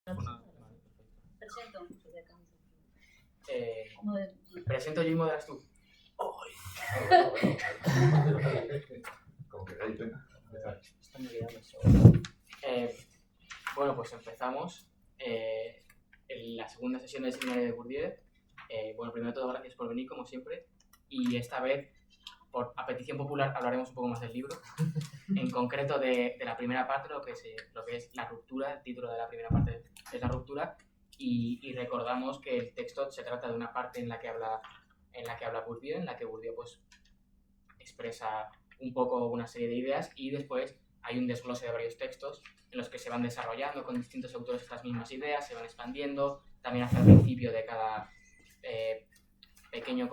Presento. Presento yo y moderas tú. Bueno, pues empezamos en la segunda sesión del seminario de Bourdieu. Bueno, primero de todo, gracias por venir, como siempre. Y esta vez, a petición popular, hablaremos un poco más del libro. En concreto de la primera parte, lo que es la ruptura. El título de la primera parte es la ruptura. Y recordamos que el texto se trata de una parte en la que habla Bourdieu, en la que Bourdieu pues expresa un poco una serie de ideas, y después hay un desglose de varios textos en los que se van desarrollando con distintos autores estas mismas ideas, se van expandiendo. También hacia el principio de cada pequeño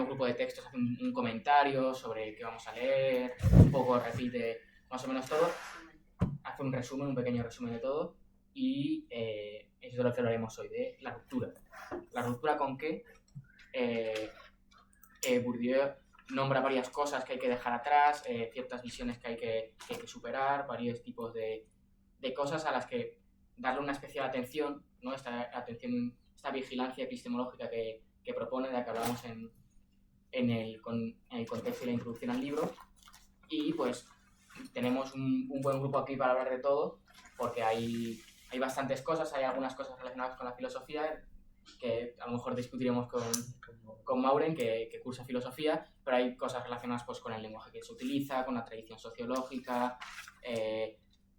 grupo de textos hace un comentario sobre qué vamos a leer, un poco repite más o menos todo, hace un pequeño resumen de todo, y eso es lo que hablaremos hoy, de la ruptura. ¿La ruptura con qué? Bourdieu nombra varias cosas que hay que dejar atrás, ciertas visiones que hay que superar, varios tipos de cosas a las que darle una especial atención, ¿no? Esta vigilancia epistemológica que propone, de la que hablamos en el contexto y la introducción al libro. Y pues tenemos un buen grupo aquí para hablar de todo, porque hay bastantes cosas. Hay algunas cosas relacionadas con la filosofía, que a lo mejor discutiremos con Mauren, que cursa filosofía, pero hay cosas relacionadas pues con el lenguaje que se utiliza, con la tradición sociológica,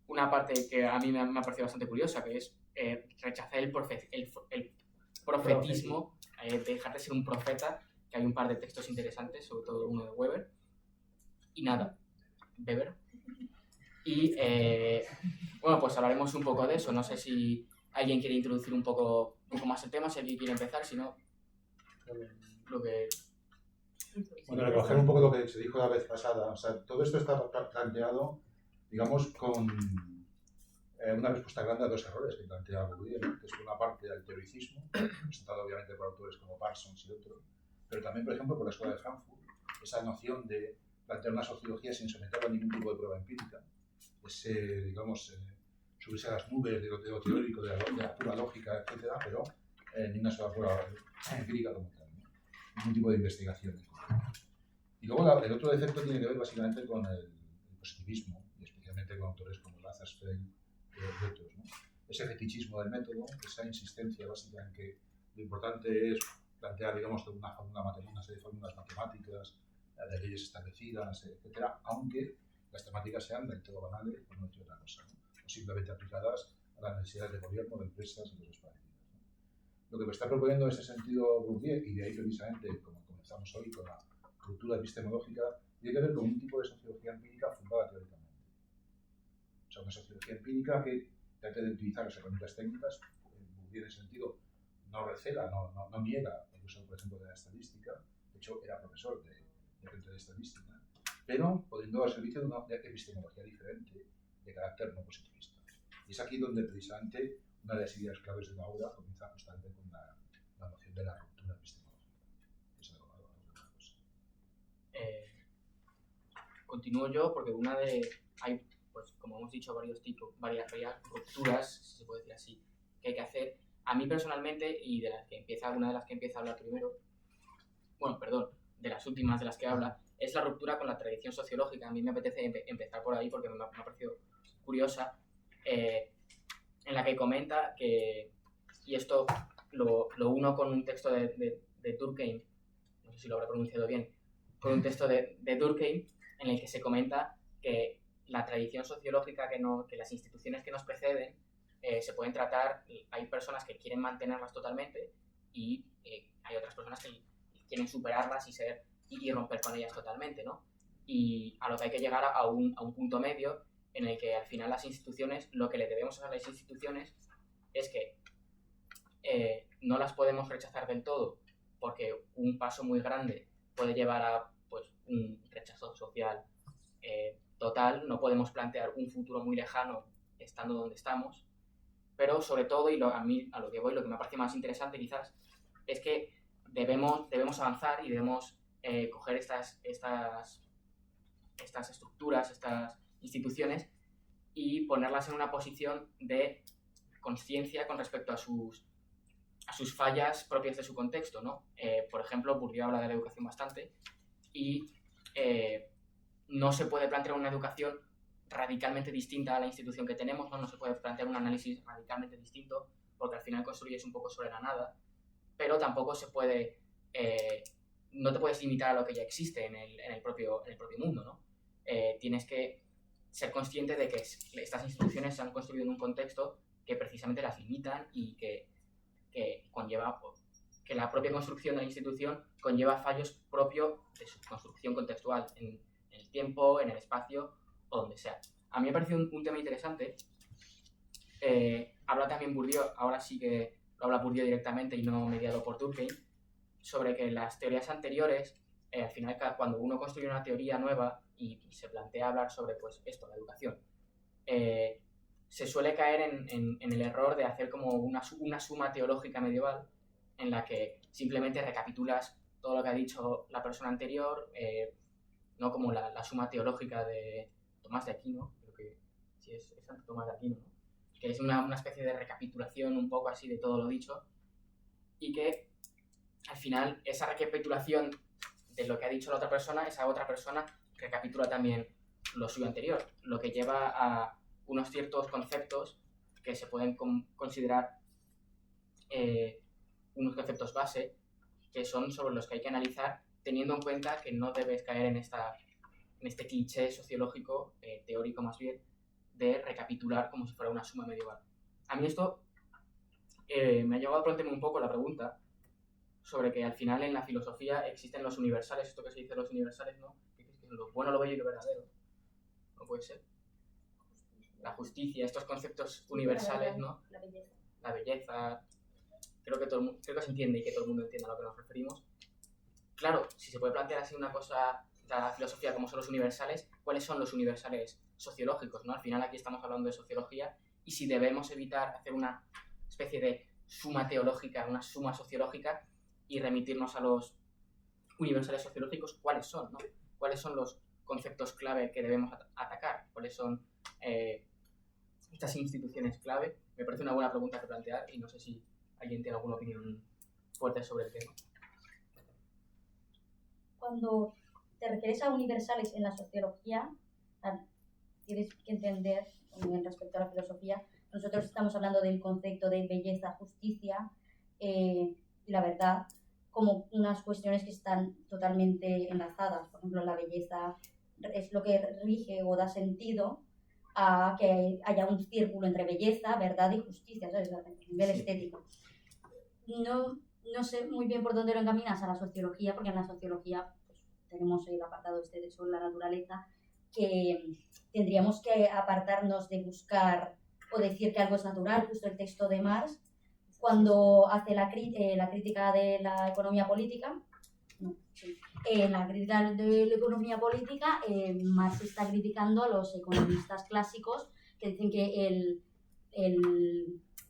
una parte que a mí me ha parecido bastante curiosa, que es rechazar el profetismo, dejar de ser un profeta, que hay un par de textos interesantes, sobre todo uno de Weber, y nada, Weber. Y bueno, pues hablaremos un poco de eso. No sé si alguien quiere introducir un poco más el tema, si alguien quiere empezar, si no, lo que... Bueno, recoger un poco lo que se dijo la vez pasada. O sea, todo esto está planteado, digamos, con una respuesta grande a dos errores que plantea Bourdieu, ¿no? Que es por una parte el teoricismo, presentado obviamente por autores como Parsons y otros, pero también, por ejemplo, por la Escuela de Frankfurt, esa noción de plantear una sociología sin someterla a ningún tipo de prueba empírica, digamos, subirse a las nubes de lo teórico, de la pura lógica, etcétera, pero ni una sola prueba empírica como tal, ¿no? Ningún tipo de investigación. Y luego el otro defecto tiene que ver básicamente con el positivismo, y especialmente con autores como Lazarfeld y otros, ¿no? Ese fetichismo del método, esa insistencia básica en que lo importante es plantear, digamos, una serie de fórmulas matemáticas, de leyes establecidas, etcétera, aunque las temáticas sean del todo banales, por no decir otra cosa, ¿no? O simplemente aplicadas a las necesidades de gobierno, de empresas y cosas parecidas, ¿no? Lo que me está proponiendo en ese sentido Bourdieu, y de ahí precisamente, como comenzamos hoy con la ruptura epistemológica, tiene que ver con un tipo de sociología empírica fundada teóricamente. O sea, una sociología empírica que trata de utilizar las herramientas técnicas. Bourdieu en ese sentido no recela, no niega el uso, por ejemplo, de la estadística. De hecho, era profesor de estadística, pero poniendo al servicio de una epistemología diferente, de carácter no positivista. Y es aquí donde precisamente una de las ideas claves de la obra comienza justamente con la noción de la ruptura epistemológica. Es algo cosa. Continúo yo, porque hay, pues como hemos dicho, varias rupturas, si se puede decir así, que hay que hacer. A mí personalmente, y una de las que empieza a hablar primero, de las últimas de las que habla, es la ruptura con la tradición sociológica. A mí me apetece empezar por ahí porque me ha parecido curiosa, en la que comenta que, y esto lo uno con un texto de Durkheim, no sé si lo habré pronunciado bien, con un texto de Durkheim, en el que se comenta que la tradición sociológica, que las instituciones que nos preceden, se pueden tratar, hay personas que quieren mantenerlas totalmente, y hay otras personas que quieren superarlas y romper con ellas totalmente, ¿no? Y a lo que hay que llegar a un punto medio en el que al final las instituciones, lo que le debemos a las instituciones es que no las podemos rechazar del todo, porque un paso muy grande puede llevar a pues, un rechazo social total. No podemos plantear un futuro muy lejano estando donde estamos, pero sobre todo, y a mí a lo que voy, lo que me parece más interesante quizás, es que debemos avanzar y debemos coger estas estructuras, estas instituciones, y ponerlas en una posición de conciencia con respecto a sus fallas propias de su contexto, ¿no? Por ejemplo, Bourdieu habla de la educación bastante y no se puede plantear una educación radicalmente distinta a la institución que tenemos, ¿no? No se puede plantear un análisis radicalmente distinto porque al final construyes un poco sobre la nada, pero tampoco se puede, no te puedes limitar a lo que ya existe en el propio mundo, ¿no? Tienes que ser consciente de que estas instituciones se han construido en un contexto que precisamente las limitan y que conlleva que la propia construcción de la institución conlleva fallos propios de su construcción contextual en el tiempo, en el espacio o donde sea. A mí me parece un tema interesante. Habla también Bourdieu, ahora sí que lo habla Bourdieu directamente y no mediado por Durkheim, sobre que las teorías anteriores, al final cuando uno construye una teoría nueva y se plantea hablar sobre pues esto, la educación, se suele caer en el error de hacer como una suma teológica medieval en la que simplemente recapitulas todo lo que ha dicho la persona anterior, no como la suma teológica de Tomás de Aquino, creo que sí es Santo Tomás de Aquino, ¿no? Que es una especie de recapitulación un poco así de todo lo dicho y que al final esa recapitulación de lo que ha dicho la otra persona, esa otra persona recapitula también lo suyo anterior, lo que lleva a unos ciertos conceptos que se pueden considerar unos conceptos base que son sobre los que hay que analizar teniendo en cuenta que no debes caer en este cliché sociológico, teórico más bien, de recapitular como si fuera una suma medieval. A mí esto me ha llevado a plantearme un poco la pregunta sobre que al final en la filosofía existen los universales, esto que se dice los universales, ¿no? Que es lo bueno, lo bello y lo verdadero. No puede ser. La justicia, estos conceptos universales, ¿no? La belleza. La belleza. Creo que se entiende y que todo el mundo entienda a lo que nos referimos. Claro, si se puede plantear así una cosa de la filosofía como son los universales, ¿cuáles son los universales sociológicos, ¿no? Al final aquí estamos hablando de sociología y si debemos evitar hacer una especie de suma teológica, una suma sociológica y remitirnos a los universales sociológicos, ¿cuáles son, no? ¿Cuáles son los conceptos clave que debemos atacar? ¿Cuáles son estas instituciones clave? Me parece una buena pregunta que plantear y no sé si alguien tiene alguna opinión fuerte sobre el tema. Cuando te refieres a universales en la sociología, tienes que entender, en respecto a la filosofía, nosotros estamos hablando del concepto de belleza, justicia y la verdad como unas cuestiones que están totalmente enlazadas. Por ejemplo, la belleza es lo que rige o da sentido a que haya un círculo entre belleza, verdad y justicia, ¿sabes? A nivel estético. No sé muy bien por dónde lo encaminas a la sociología, porque en la sociología pues, tenemos el apartado este sobre la naturaleza, que tendríamos que apartarnos de buscar o decir que algo es natural, justo el texto de Marx, cuando hace la crítica de la economía política. En la crítica de la economía política, Marx está criticando a los economistas clásicos que dicen que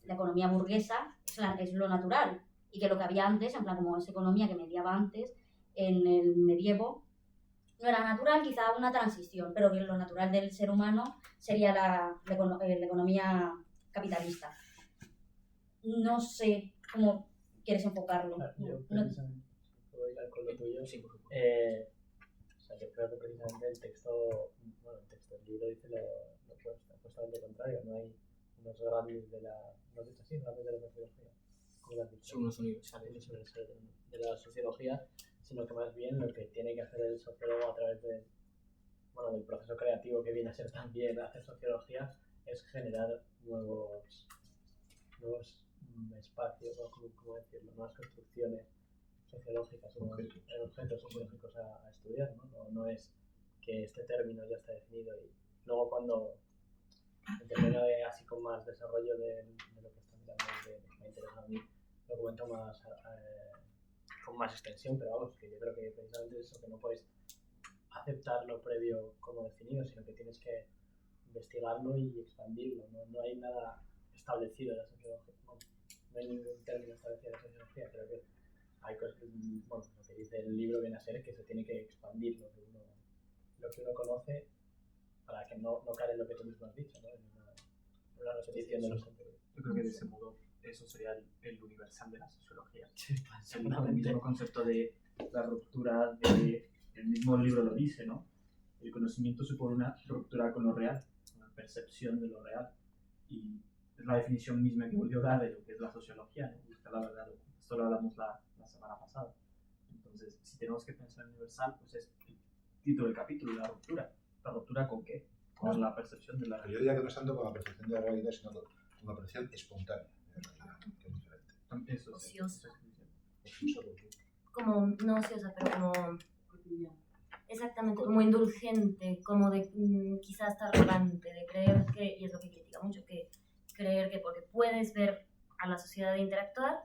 la economía burguesa es lo natural y que lo que había antes, en plan como esa economía que mediaba antes en el medievo, no era natural, quizá una transición, pero que lo natural del ser humano sería la economía capitalista. No sé cómo quieres enfocarlo. Yo precisamente, puedo ir con lo tuyo. Sí, por supuesto. O sea, yo creo que precisamente el libro dice lo opuesto, justamente lo contrario. No hay unos grandes de la, ¿no has dicho así? Grandes de la sociología, como lo has dicho. Son unos universales. De la sociología, sino que más bien lo que tiene que hacer el sociólogo a través del proceso creativo que viene a ser también hacer sociología es generar nuevos espacios, o ¿cómo decirlo? Nuevas construcciones sociológicas, objetos sociológicos a estudiar, ¿no? No es que este término ya está definido y luego cuando termino así con más desarrollo de lo que están mirando, que me interesa a mí, lo comento más con más extensión, pero vamos, que yo creo que precisamente eso, que no puedes aceptar lo previo como definido, sino que tienes que investigarlo y expandirlo. No hay nada establecido en la sociología, no hay ningún término establecido en la sociología. Creo que hay cosas que, lo que dice el libro viene a ser que se tiene que expandir lo que uno conoce para que no caer en lo que tú mismo has dicho, ¿no? En una repetición de los anteriores. Yo creo que de ese modo eso sería el universal de la sociología. Seguramente. El mismo concepto de la ruptura, de, el mismo libro lo dice, ¿no? El conocimiento supone una ruptura con lo real, una percepción de lo real. Y es la definición misma que Bourdieu da de lo que es la sociología, ¿no? Buscar la verdad. Esto lo hablamos la semana pasada. Entonces, si tenemos que pensar en universal, pues es el título del capítulo, la ruptura. ¿La ruptura con qué? Con la percepción de la Yo realidad. diría que no es tanto con la percepción de la realidad, sino con la percepción espontánea de la realidad, que es diferente. Eso sí, Ociosa. eso es diciendo. Ociosa, porque Como, no ociosa, pero como... Exactamente, como indulgente, como de quizás hasta arrogante, de creer que, y es lo que critica mucho, que creer que porque puedes ver a la sociedad interactuar,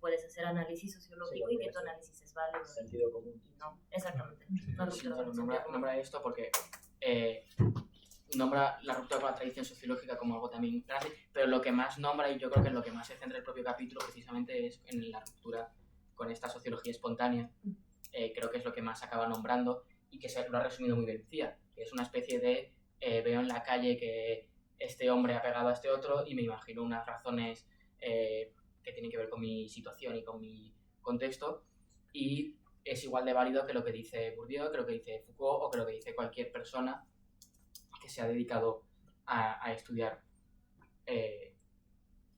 puedes hacer análisis sociológico Sí, y que tu análisis es válido. Sentido común. Y no, exactamente. Sí, La Sí, ruptura con el nombra, sentido común. nombra esto porque nombra la ruptura con la tradición sociológica como algo también grande, pero lo que más nombra, y yo creo que en lo que más se centra el propio capítulo, precisamente es en la ruptura con esta sociología espontánea. Creo que es lo que más acaba nombrando y que lo ha resumido muy bien Lucía, que es una especie de veo en la calle que este hombre ha pegado a este otro y me imagino unas razones que tienen que ver con mi situación y con mi contexto, y es igual de válido que lo que dice Bourdieu, que lo que dice Foucault o que lo que dice cualquier persona que se ha dedicado a estudiar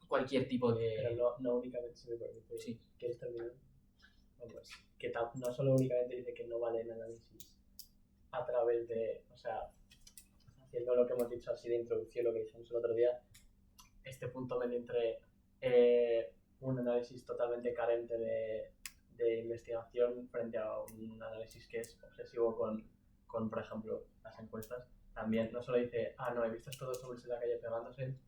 cualquier tipo de... Pero no únicamente, si me permite, Sí. ¿quieres terminar? No, pues, que no solo únicamente dice que no vale el análisis a través de, o sea, haciendo lo que hemos dicho así de introducción, lo que dijimos el otro día, este punto medio entre un análisis totalmente carente de investigación frente a un análisis que es obsesivo con, por ejemplo, las encuestas. También no solo dice, no, he visto estos dos hombres en la calle pegándose,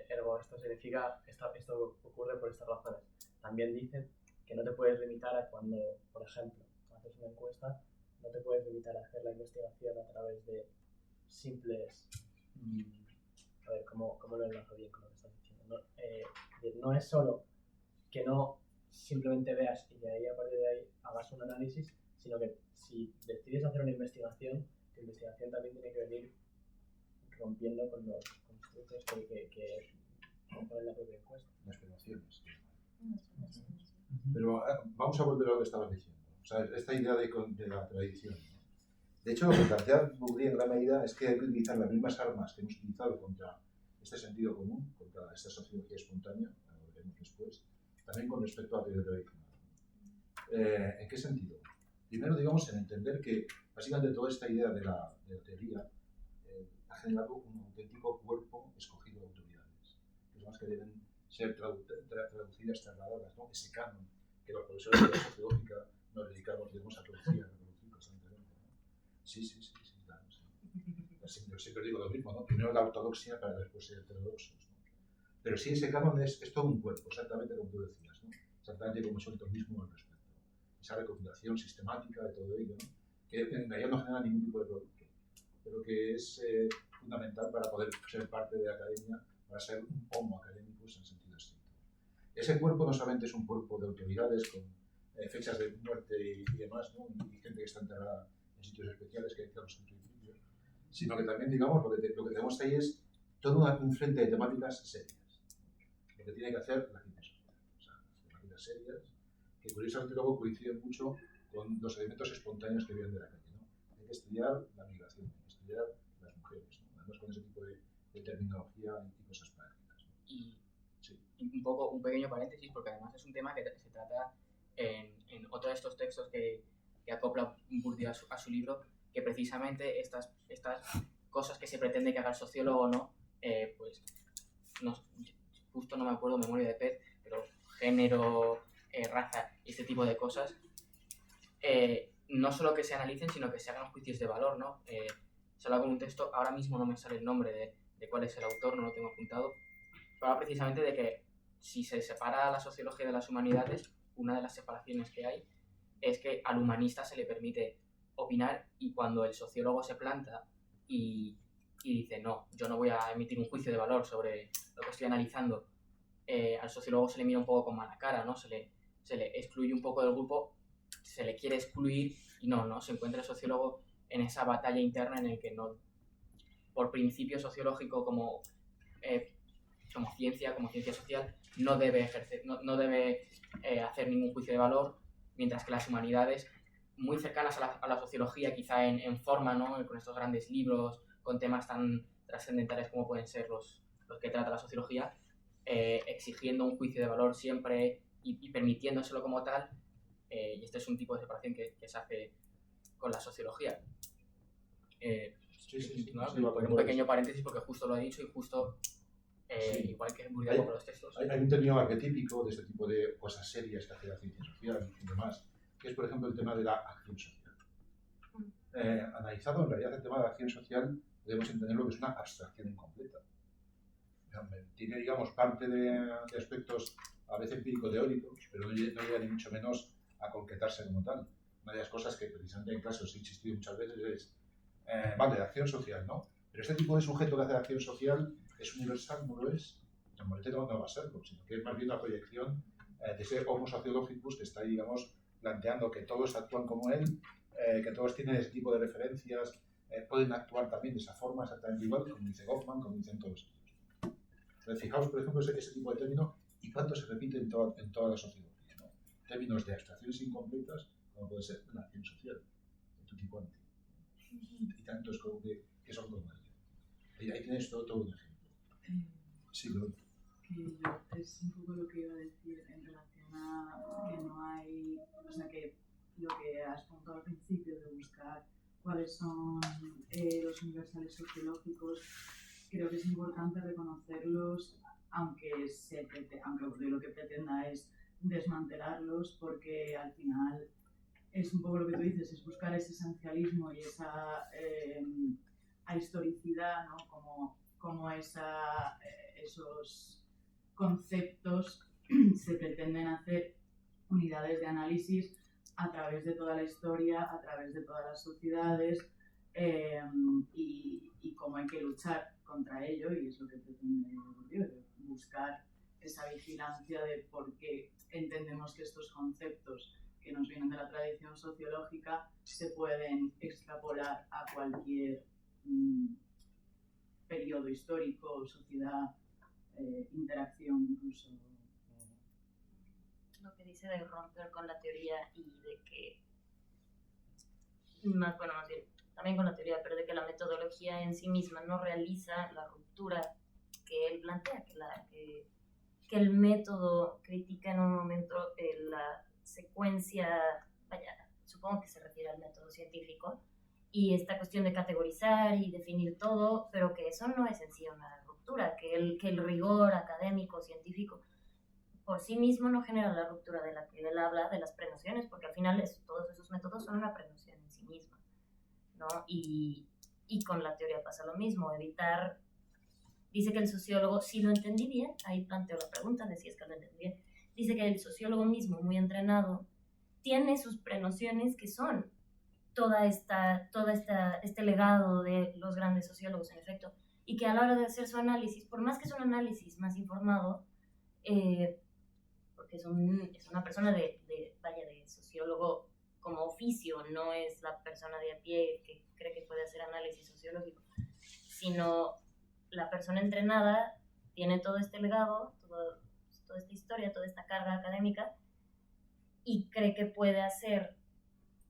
ergo esto significa, esto ocurre por estas razones. También dice que no te puedes limitar a cuando, por ejemplo, haces una encuesta, no te puedes limitar a hacer la investigación a través de simples... a ver, ¿cómo lo enlazo bien con lo que estás diciendo? No es solo que no simplemente veas y de ahí a partir de ahí hagas un análisis, sino que si decides hacer una investigación, tu investigación también tiene que venir rompiendo con los constructos que componen la propia encuesta. las privaciones. Pero vamos a volver a lo que estabas diciendo. O sea, esta idea de la tradición, ¿no? De hecho, lo que plantea Bourdieu en gran medida es que hay que utilizar las mismas armas que hemos utilizado contra este sentido común, contra esta sociología espontánea, lo veremos después, también con respecto a la teoría tradicional. ¿En qué sentido? Primero, digamos, en entender que básicamente toda esta idea de la teoría ha generado un auténtico cuerpo escogido de autoridades, que son las que deben ser traducidas, trasladadas, ¿no? Ese canon que los profesores de la sociológica nos dedicamos, digamos, a traducir constantemente, ¿no? Sí, claro, sí. Yo siempre digo lo mismo, ¿no? Primero la ortodoxia para después ser heterodoxos, ¿no? Pero sí, ese canon es todo un cuerpo, exactamente como tú decías, ¿no? Exactamente como es el mismo al respecto. Esa recopilación sistemática de todo ello, ¿no? Que en realidad no genera ningún tipo de producto, pero que es fundamental para poder ser parte de la academia, para ser un homo académicos en sentido estricto. Ese cuerpo no solamente es un cuerpo de autoridades con fechas de muerte y demás, ¿no? Y gente que está enterrada en sitios especiales que decíamos en principio, sino que también, digamos, lo que tenemos ahí es todo un frente de temáticas serias, lo que tiene que hacer la ciencia social, o sea, temáticas serias que curiosamente luego coinciden mucho con los elementos espontáneos que vienen de la calle, ¿no? Hay que estudiar la migración, hay que estudiar las mujeres, ¿no? Además con ese tipo de terminología y cosas prácticas, ¿no? Y sí. un pequeño paréntesis, porque además es un tema que se trata en otro de estos textos que acopla Bourdieu a su libro, que precisamente estas cosas que se pretende que haga el sociólogo, ¿no? Pues justo no me acuerdo, memoria de pez, pero género, raza, este tipo de cosas, no solo que se analicen, sino que se hagan juicios de valor, ¿no? Se habla con un texto, ahora mismo no me sale el nombre de cuál es el autor, no lo tengo apuntado, pero habla precisamente de que si se separa la sociología de las humanidades, una de las separaciones que hay es que al humanista se le permite opinar, y cuando el sociólogo se planta y dice, no, yo no voy a emitir un juicio de valor sobre lo que estoy analizando, al sociólogo se le mira un poco con mala cara, ¿no? Se le excluye un poco del grupo, se le quiere excluir y no, se encuentra el sociólogo en esa batalla interna en el que no por principio sociológico como ciencia social, no debe hacer ningún juicio de valor, mientras que las humanidades, muy cercanas a la sociología, quizá en forma, ¿no? Con estos grandes libros, con temas tan trascendentales como pueden ser los que trata la sociología, exigiendo un juicio de valor siempre y permitiéndoselo como tal, y este es un tipo de separación que se hace con la sociología. Un pequeño paréntesis porque justo lo ha dicho y justo igual que Bourdieu con los textos. Hay un término arquetípico de este tipo de cosas serias que hace la ciencia social y demás, que es, por ejemplo, el tema de la acción social. Analizado, en realidad, el tema de la acción social, debemos entenderlo que es una abstracción incompleta. Tiene, digamos, parte de aspectos a veces empírico-teóricos, pero no llega ni mucho menos a concretarse como tal. Una de las cosas que precisamente en clase os he insistido muchas veces es, vale, la acción social, ¿no? Pero este tipo de sujeto que hace la acción social es universal, no lo es. En Morete no va a serlo, sino que es más bien la proyección de ese homo sociologicus que está ahí, digamos, planteando que todos actúan como él, que todos tienen ese tipo de referencias, pueden actuar también de esa forma exactamente igual, como dice Goffman, como dicen todos. Entonces, fijaos, por ejemplo, ese tipo de término y cuánto se repite en toda la sociología, ¿no? Términos de abstracciones incompletas, como puede ser la acción social, de tutti quanti, y tantos como que son como ellos. Ahí tienes todo un ejemplo. Sí, lo que es un poco lo que iba a decir en relación a que no hay, o sea, que lo que has contado al principio de buscar cuáles son los universales sociológicos, creo que es importante reconocerlos, aunque lo que pretenda es desmantelarlos, porque al final es un poco lo que tú dices, es buscar ese esencialismo y esa ahistoricidad, ¿no? Como esos conceptos se pretenden hacer unidades de análisis a través de toda la historia, a través de todas las sociedades, y cómo hay que luchar contra ello, y es lo que pretende Bourdieu, buscar esa vigilancia de por qué entendemos que estos conceptos que nos vienen de la tradición sociológica se pueden extrapolar a cualquier periodo histórico, sociedad, interacción incluso. Lo que dice de romper con la teoría y de que, más bien, también con la teoría, pero de que la metodología en sí misma no realiza la ruptura que él plantea, que el método critica en un momento la secuencia, supongo que se refiere al método científico, y esta cuestión de categorizar y definir todo, pero que eso no es en sí una ruptura, que el rigor académico, científico, por sí mismo no genera la ruptura de la que él habla, de las prenociones, porque al final todos esos métodos son una prenoción en sí misma, ¿no? Y con la teoría pasa lo mismo, evitar, dice que el sociólogo, si lo entendí bien, ahí planteo la pregunta de si es que lo entendí bien, dice que el sociólogo mismo, muy entrenado, tiene sus prenociones que son este legado de los grandes sociólogos, en efecto, y que a la hora de hacer su análisis, por más que es un análisis más informado, porque es una persona de sociólogo como oficio, no es la persona de a pie que cree que puede hacer análisis sociológico, sino la persona entrenada tiene todo este legado, toda esta historia, toda esta carga académica, y cree que puede hacer,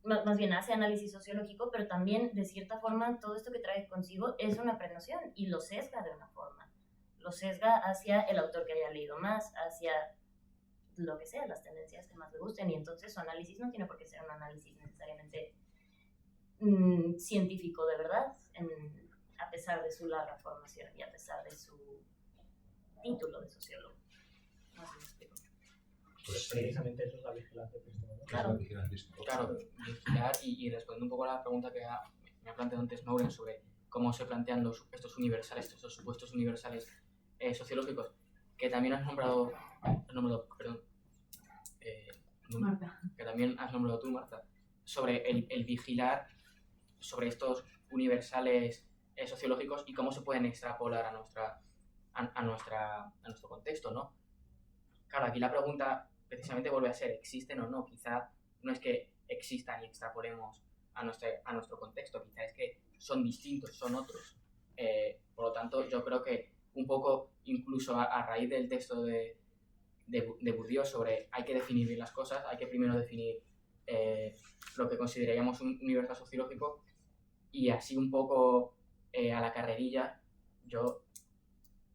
más bien hace análisis sociológico, pero también de cierta forma todo esto que trae consigo es una prenoción y lo sesga de una forma, lo sesga hacia el autor que haya leído más, hacia lo que sea, las tendencias que más le gusten, y entonces su análisis no tiene por qué ser un análisis necesariamente científico de verdad, a pesar de su larga formación y a pesar de su título de sociólogo. No sé si me explico. Pues precisamente eso es la vigilancia epistemológica. Claro. Claro, vigilar y respondiendo un poco a la pregunta que me ha planteado antes Maureen sobre cómo se plantean estos supuestos universales sociológicos, que también has nombrado Marta. que también has nombrado tú, Marta, sobre el vigilar sobre estos universales sociológicos y cómo se pueden extrapolar a nuestro contexto, ¿no? Claro, aquí la pregunta precisamente vuelve a ser, ¿existen o no? Quizá no es que existan y extrapolemos a nuestro contexto, quizá es que son distintos, son otros. Por lo tanto, yo creo que un poco, incluso a raíz del texto de Bourdieu sobre hay que definir bien las cosas, hay que primero definir lo que consideraríamos un universal sociológico, y así un poco a la carrerilla yo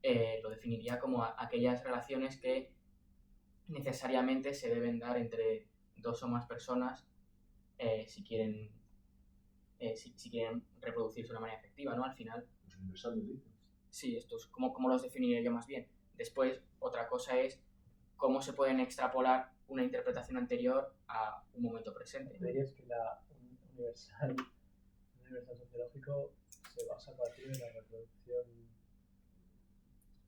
lo definiría como aquellas relaciones que necesariamente se deben dar entre dos o más personas si quieren reproducirse de una manera efectiva, ¿no? Al final. Los universales, dices. Sí, esto es como los definiría yo más bien. Después, otra cosa es cómo se pueden extrapolar una interpretación anterior a un momento presente. ¿Tú dirías que un universal sociológico se basa a partir de la reproducción?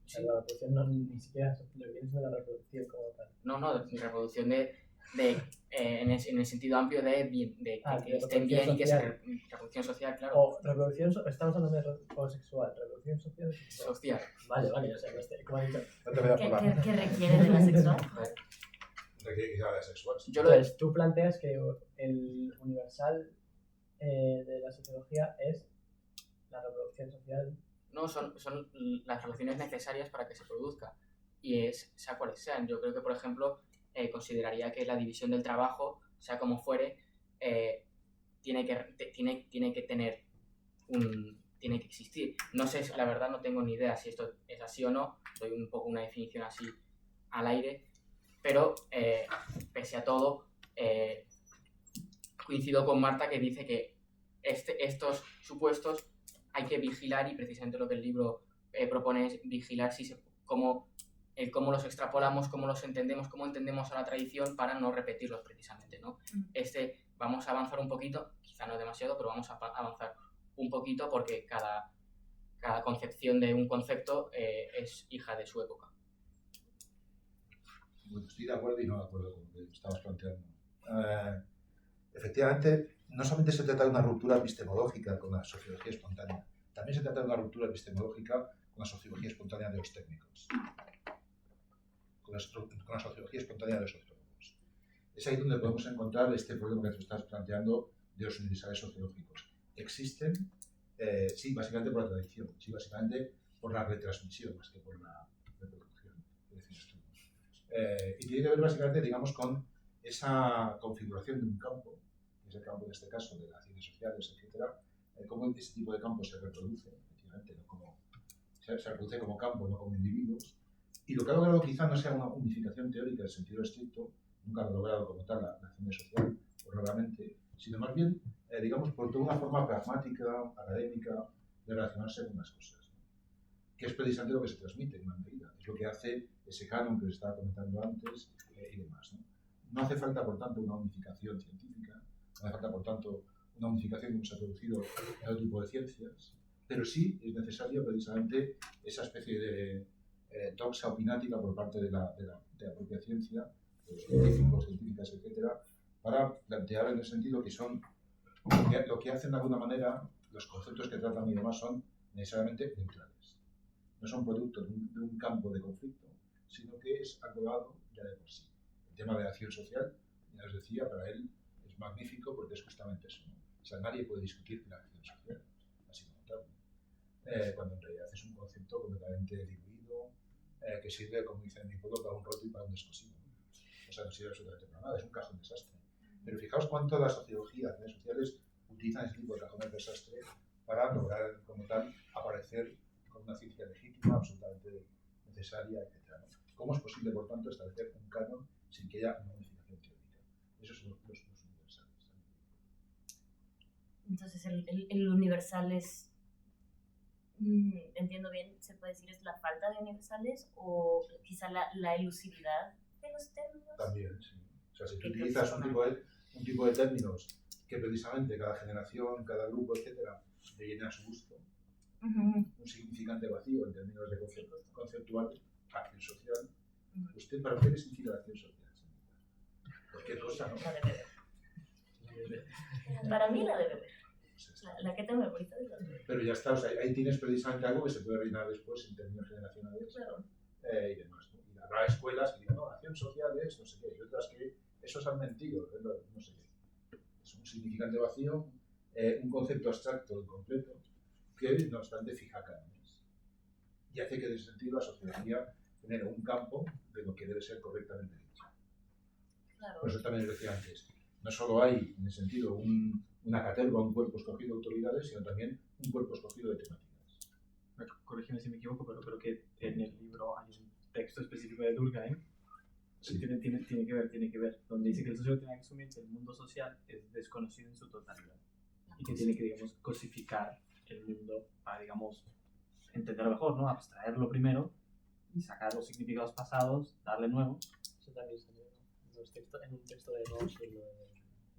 O sea, la reproducción no ni siquiera lo que es de la reproducción como tal. No, de reproducción en el sentido amplio de que estén bien y que se reproducción social, claro. O reproducción, estamos hablando de reproducción sexual, reproducción social. Social. Vale, o sea, como he dicho. No te veas por la... ¿Qué requiere de la sexual? Requiere que sea la sexual. Sí. Entonces, tú planteas que el universal de la sociología es la reproducción social. No, son las relaciones necesarias para que se produzca, y sea cuales sean. Yo creo que, por ejemplo, consideraría que la división del trabajo, sea como fuere, tiene que tener tiene que existir. No sé, la verdad no tengo ni idea si esto es así o no, doy un poco una definición así al aire, pero pese a todo coincido con Marta, que dice que estos supuestos hay que vigilar, y precisamente lo que el libro propone es vigilar cómo los extrapolamos, cómo los entendemos, cómo entendemos a la tradición para no repetirlos precisamente, ¿no? Vamos a avanzar un poquito, quizá no demasiado, pero vamos a avanzar un poquito porque cada concepción de un concepto es hija de su época. Bueno, estoy de acuerdo y no de acuerdo con lo que estabas planteando. Efectivamente, no solamente se trata de una ruptura epistemológica con la sociología espontánea, también se trata de una ruptura epistemológica con la sociología espontánea de los técnicos, con la sociología espontánea de los sociólogos. Es ahí donde podemos encontrar este problema que tú estás planteando de los universales sociológicos. Existen, sí, básicamente por la tradición, sí, básicamente por la retransmisión, más que por la reproducción, y tiene que ver básicamente, digamos, con esa configuración de un campo, que es el campo en este caso de las ciencias sociales, etcétera, cómo ese tipo de campo se reproduce, efectivamente, ¿no? Se reproduce como campo, no como individuos. Y lo que ha logrado quizá no sea una unificación teórica en sentido estricto, nunca lo ha logrado como tal la ciencia social, probablemente, sino más bien, digamos, por toda una forma pragmática, académica, de relacionarse con las cosas, ¿no? Que es precisamente lo que se transmite en una medida, es lo que hace ese canon que os estaba comentando antes y demás, ¿no? No hace falta, por tanto, una unificación científica, no hace falta, por tanto, una unificación como se ha producido en otro tipo de ciencias, pero sí es necesaria precisamente esa especie de doxa opinática por parte de la propia ciencia, de los científicos, científicas, etcétera, para plantear en el sentido que son lo que hacen de alguna manera, los conceptos que tratan y demás son necesariamente neutrales. No son producto de un campo de conflicto, sino que es acordado ya de por sí. El tema de la acción social, ya os decía, para él es magnífico porque es justamente eso, ¿no? O sea, nadie puede discutir la acción social, así como tal. Cuando en realidad es un concepto completamente diluido, que sirve, como dice en mi pueblo, para un roto y para un descosido. O sea, no sirve absolutamente para nada, es un cajón desastre. Pero fijaos cuánto las sociologías, las redes sociales, utilizan ese tipo de cajones desastre para lograr, como tal, aparecer con una ciencia legítima, absolutamente necesaria, etc. ¿Cómo es posible, por tanto, establecer un canon sin que haya una unificación teórica? Esos son los universales. Entonces, el universal es, entiendo bien, se puede decir, es la falta de universales o quizá la elusividad de los términos. También, sí. O sea, si tú utilizas un tipo de términos que precisamente cada generación, cada grupo, etcétera, le llena a su gusto, un significante vacío en términos de conceptual, acción social. ¿Usted para qué le significa la acción social? Cualquier cosa, ¿no? La de beber. Para mí la de beber. La que tengo ahorita es la de beber. Pero ya está, o sea, ahí tienes precisamente algo que se puede rellenar después en términos generacionales, claro, y demás, ¿no? Y habrá escuelas que digan, no, acción social es no sé qué, y otras que esos han mentido, no sé qué. Es un significante vacío, un concepto abstracto incompleto, que no obstante fija cánones. Y hace que en ese sentido la sociología genere un campo de lo que debe ser correctamente dicho. Claro. Por eso también decía antes, no solo hay en ese sentido una caterva, un cuerpo escogido de autoridades, sino también un cuerpo escogido de temáticas. Corrígeme si me equivoco, pero creo que en el libro hay un texto específico de Durkheim. Sí. Tiene que ver, donde dice que el sociólogo tiene que asumir que el mundo social es desconocido en su totalidad y que tiene que, digamos, cosificar el mundo para, digamos, entenderlo mejor, ¿no? Abstraerlo primero y sacar los significados pasados, darle nuevo. Eso también salió en un texto de Nuevo Siglo.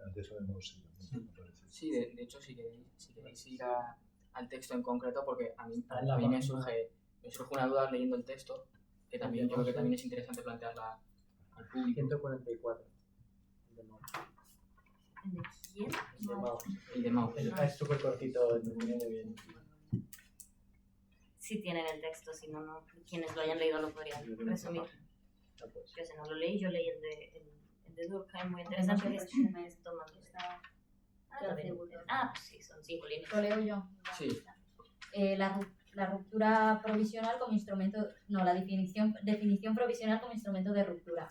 Antes sabemos si me parece. Sí, de hecho, si queréis ir al texto en concreto, porque a mí Está en la me página. surge una duda leyendo el texto, que también yo creo que también es interesante plantearla al público. 144. De Mao. ¿De quién? De Mao. El de Mao. Es súper cortito, muy bien. Sí tienen el texto, si no, no, quienes lo hayan leído lo podrían resumir. No, pues. Yo ese no lo leí, yo leí el de Durkheim, muy interesante, que es un texto más... pues sí, son 5 líneas. Lo leo yo. Sí. La ruptura provisional como instrumento, no, la definición provisional como instrumento de ruptura.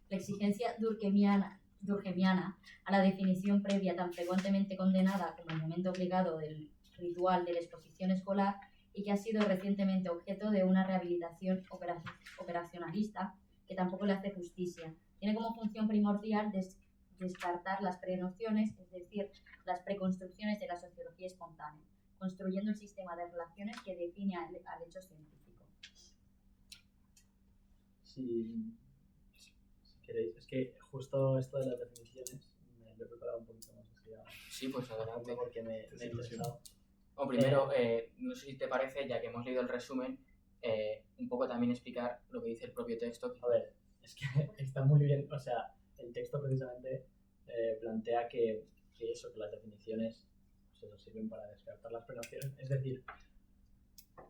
La exigencia durkheimiana a la definición previa tan frecuentemente condenada como el momento obligado del ritual de la exposición escolar y que ha sido recientemente objeto de una rehabilitación operacionalista que tampoco le hace justicia. Tiene como función primordial descartar las prenociones, es decir, las preconstrucciones de la sociología espontánea, construyendo el sistema de relaciones que define al hecho científico. Si queréis, es que justo esto de las definiciones me lo he preparado un poquito más así Sí, pues adelante. porque me he interesado. O primero, no sé si te parece, ya que hemos leído el resumen, un poco también explicar lo que dice el propio texto. A ver, es que está muy bien, o sea, el texto precisamente plantea que las definiciones pues eso, sirven para descartar las prenociones. Es decir,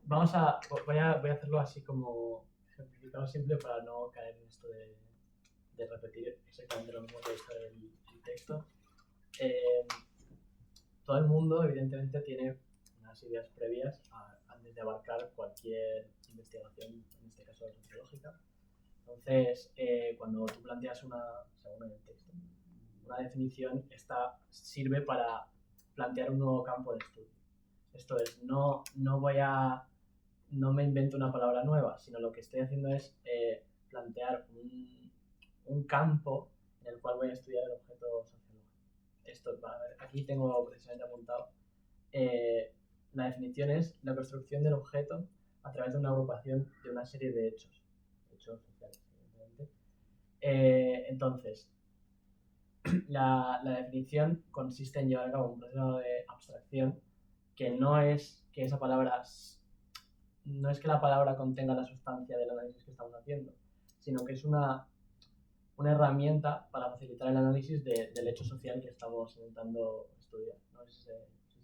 voy a hacerlo así como ejemplificado simple para no caer en esto de repetir exactamente lo mismo que dice el texto. Todo el mundo, evidentemente, tiene unas ideas previas antes de abarcar cualquier investigación, en este caso sociológica. Entonces, cuando tú planteas según el texto, una definición, esta sirve para plantear un nuevo campo de estudio. Esto es, no me invento una palabra nueva, sino lo que estoy haciendo es plantear un campo en el cual voy a estudiar el objeto sociológico. Aquí tengo precisamente apuntado. La definición es la construcción del objeto a través de una agrupación de una serie de hechos sociales, evidentemente. Entonces, la definición consiste en llevar a cabo un proceso de abstracción que no es que esa palabra, no es que la palabra contenga la sustancia del análisis que estamos haciendo, sino que es una herramienta para facilitar el análisis del hecho social que estamos intentando estudiar. No sé si se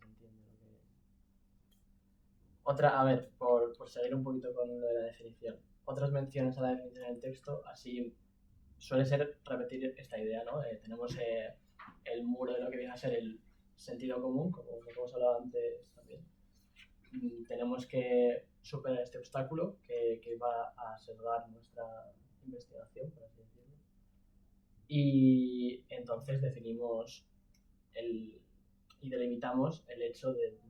entiende lo que... A ver, por seguir un poquito con lo de la definición. Otras menciones a la definición en el texto, así suele ser repetir esta idea, ¿no? Tenemos el muro de lo que viene a ser el sentido común, como hemos hablado antes también. Tenemos que superar este obstáculo que va a sesgar nuestra investigación, por así decirlo. Y entonces definimos y delimitamos el hecho del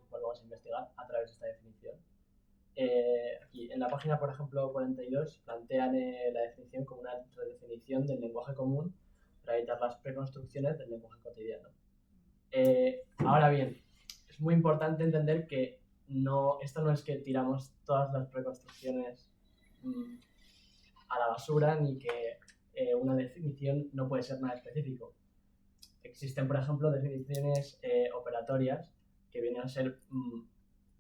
cual vamos a investigar a través de esta definición. Aquí en la página, por ejemplo, 42, plantean la definición como una redefinición del lenguaje común para evitar las preconstrucciones del lenguaje cotidiano. Ahora bien, es muy importante entender que esto no es que tiramos todas las preconstrucciones a la basura, ni que una definición no puede ser nada específico. Existen, por ejemplo, definiciones operatorias que vienen a ser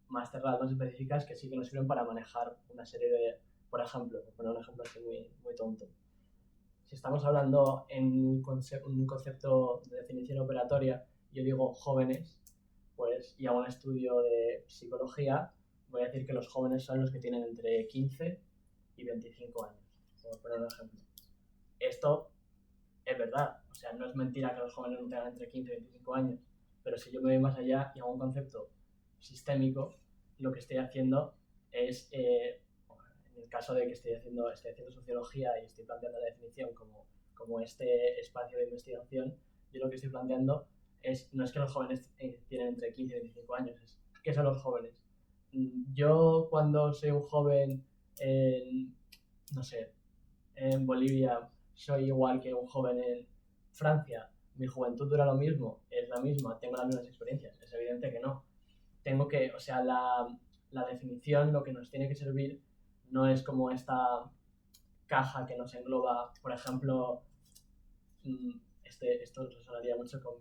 más cerradas, más específicas, que sí que nos sirven para manejar una serie de, por ejemplo, por poner un ejemplo así muy, muy tonto. Si estamos hablando en un concepto de definición operatoria, yo digo jóvenes, pues, y hago un estudio de psicología, voy a decir que los jóvenes son los que tienen entre 15 y 25 años, por poner un ejemplo. Esto es verdad, o sea, no es mentira que los jóvenes no tengan entre 15 y 25 años, pero si yo me voy más allá y hago un concepto sistémico, lo que estoy haciendo es, en el caso de que estoy haciendo sociología y estoy planteando la definición como este espacio de investigación, yo lo que estoy planteando no es que los jóvenes tienen entre 15 y 25 años, es ¿qué son los jóvenes? Yo cuando soy un joven no sé, en Bolivia soy igual que un joven en Francia, mi juventud dura lo mismo, es la misma, tengo las mismas experiencias, es evidente que no. Tengo que, o sea, la definición, lo que nos tiene que servir no es como esta caja que nos engloba, por ejemplo, esto resonaría mucho con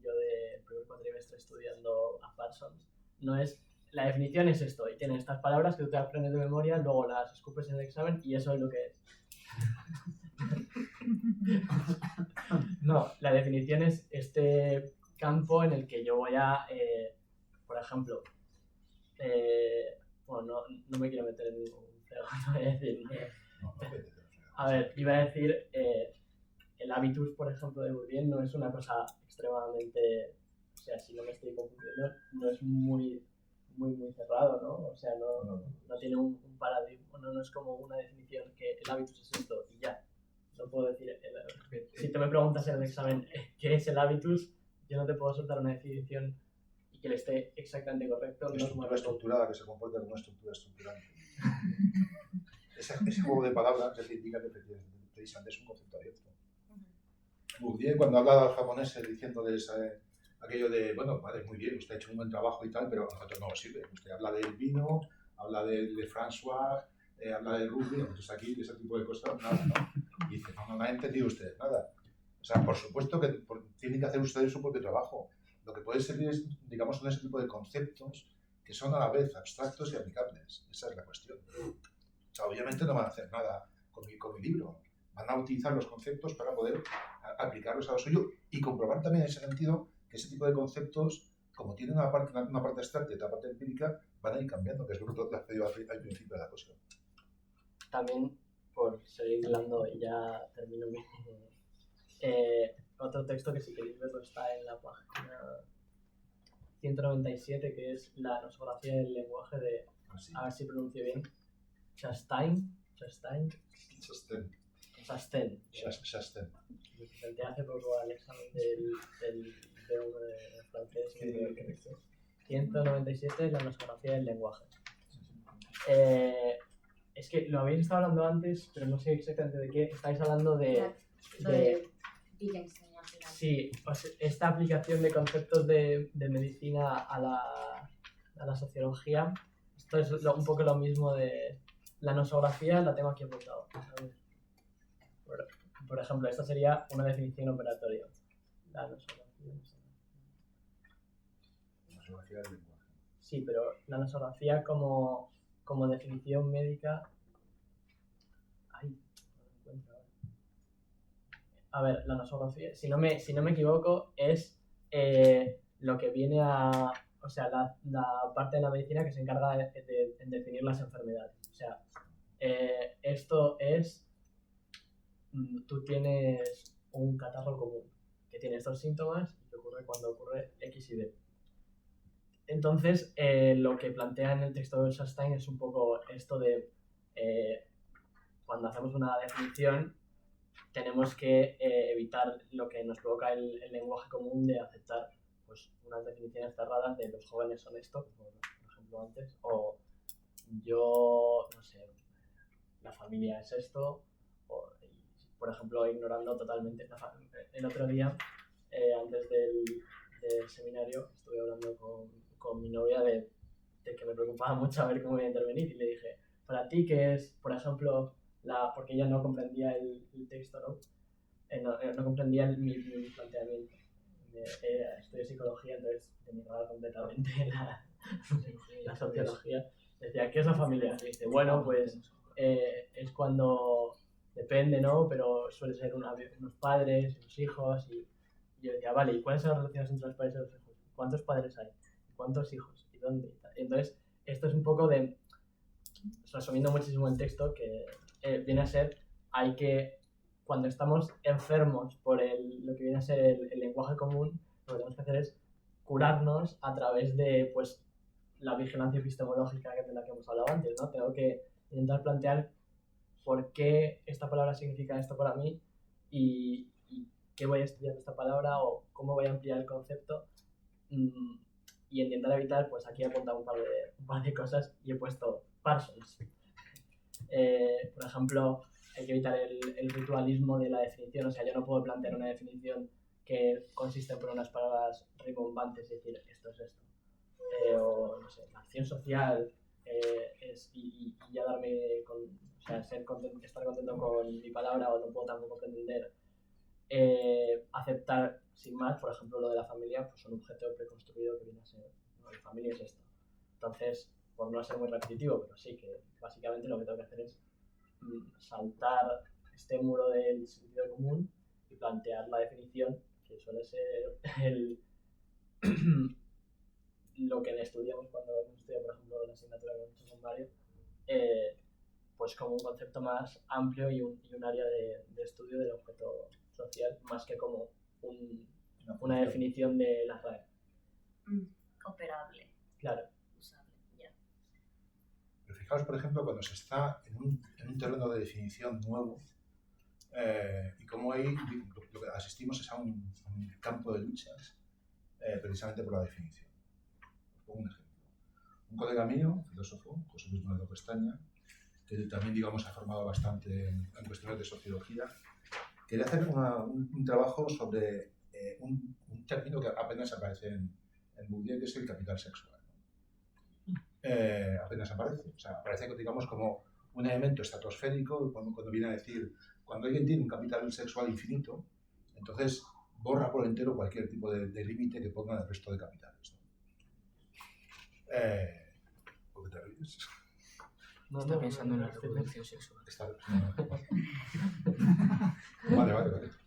yo del primer cuatrimestre estudiando a Parsons, no es, la definición es esto, y tiene estas palabras que tú te aprendes de memoria, luego las escupes en el examen y eso es lo que es. No, la definición es este campo en el que yo voy a, por ejemplo, bueno, no me quiero meter en ningún fregado, no voy a decir. A ver, iba a decir, el habitus, por ejemplo, de Bourdieu no es una cosa extremadamente, o sea, si no me estoy confundiendo, no es muy cerrado, ¿no? O sea, no tiene un paradigma, no es como una definición que el habitus es esto y ya. No puedo decir, si te me preguntas en el examen qué es el habitus, yo no te puedo soltar una definición y que le esté exactamente correcto. Estructura estructurada que se comporta como una estructura estructurante. Ese juego de palabras es indica que precisamente es un concepto abierto. Bourdieu, cuando habla de los japoneses diciéndoles aquello de, bueno, vale, muy bien, usted ha hecho un buen trabajo y tal, pero a nosotros no nos sirve. Usted habla del vino, habla de François, habla del rugby, entonces aquí ese tipo de cosas, nada, ¿no? Y dice, no ha entendido usted nada. O sea, por supuesto que tienen que hacer ustedes su propio trabajo. Lo que puede servir es, digamos, son ese tipo de conceptos que son a la vez abstractos y aplicables. Esa es la cuestión. O sea, obviamente no van a hacer nada con mi libro. Van a utilizar los conceptos para poder aplicarlos a lo suyo y comprobar también en ese sentido que ese tipo de conceptos, como tienen una parte abstracta y otra parte empírica, van a ir cambiando, que es lo que te has pedido al principio de la cosa. También, por seguir hablando y ya termino mi... otro texto que si queréis verlo está en la página 197, que es la nosografía del lenguaje de, a ver si pronuncio bien, Chastain. Me presenté hace poco al examen del B1 de francés. 197, la nosografía del lenguaje. Es que lo habéis estado hablando antes, pero no sé exactamente de qué. Estáis hablando de Wittgenstein al final. Sí, pues esta aplicación de conceptos de medicina a la sociología. Esto es un poco lo mismo de la nosografía, la tengo aquí apuntado. Por ejemplo, esta sería una definición operatoria. La nosografía. Nosografía del lenguaje. Sí, pero la nosografía como definición médica. Ay, no lo encuentro ahora. A ver, la nosografía, si no me equivoco, es lo que viene a. O sea, la parte de la medicina que se encarga de definir las enfermedades. O sea, esto es. Tú tienes un catarro común que tiene estos síntomas y que ocurre cuando ocurre X y D. Entonces, lo que plantea en el texto de Chastain es un poco esto de cuando hacemos una definición tenemos que evitar lo que nos provoca el lenguaje común de aceptar pues, unas definiciones cerradas de los jóvenes son esto, como por ejemplo antes, o yo, no sé, la familia es esto, o, por ejemplo, ignorando totalmente el otro día, antes del seminario, estuve hablando con mi novia de que me preocupaba mucho a ver cómo iba a intervenir y le dije, para ti, ¿qué es, por ejemplo, porque ella no comprendía el texto, ¿no? No comprendía mi planteamiento. Estudio psicología, entonces denigraba completamente la sociología. Decía, ¿qué es la familia? Y dice, bueno, pues es cuando depende, ¿no? Pero suele ser unos padres, unos hijos. Y yo decía, vale, ¿y cuáles son las relaciones entre los padres y los hijos? ¿Cuántos padres hay? ¿Cuántos hijos? ¿Y dónde? Y entonces, esto es un poco de, resumiendo muchísimo el texto, que viene a ser, cuando estamos enfermos por lo que viene a ser el lenguaje común, lo que tenemos que hacer es curarnos a través de, pues, la vigilancia epistemológica de la que hemos hablado antes, ¿no? Tengo que intentar plantear por qué esta palabra significa esto para mí y qué voy a estudiar de esta palabra o cómo voy a ampliar el concepto, y intentar evitar, pues aquí he apuntado un par de cosas y he puesto Parsons. Por ejemplo, hay que evitar el ritualismo de la definición, o sea, yo no puedo plantear una definición que consiste en poner unas palabras rimbombantes y decir esto es esto. O, no sé, la acción social y ya darme con, o sea, estar contento con mi palabra, o no puedo tampoco pretender aceptar sin más, por ejemplo, lo de la familia, pues un objeto preconstruido que viene a ser, ¿no? La familia es esto. Entonces, por no ser muy repetitivo, pero sí que básicamente lo que tengo que hacer es saltar este muro del sentido común y plantear la definición, que suele ser lo que estudiamos cuando hemos estudiado, por ejemplo, la asignatura que hemos hecho con Mario, pues como un concepto más amplio y un área de estudio del objeto social, más que como una definición de la RAE. Operable. Claro. Usable, ya. Pero fijaos, por ejemplo, cuando se está en un terreno de definición nuevo, y como ahí lo que asistimos es a un campo de luchas precisamente por la definición. Os pongo un ejemplo. Un colega mío, un filósofo, José Luis Moreno Pestaña, que también, digamos, ha formado bastante en cuestiones de sociología, quería hacer un trabajo sobre un término que apenas aparece en Bourdieu, que es el capital sexual. Apenas aparece, o sea, aparece, digamos, como un elemento estratosférico cuando viene a decir, cuando alguien tiene un capital sexual infinito, entonces borra por entero cualquier tipo de límite que ponga el resto de capitales, ¿no? ¿Por qué te ríes? Está pensando en la reproducción sexual. Vale.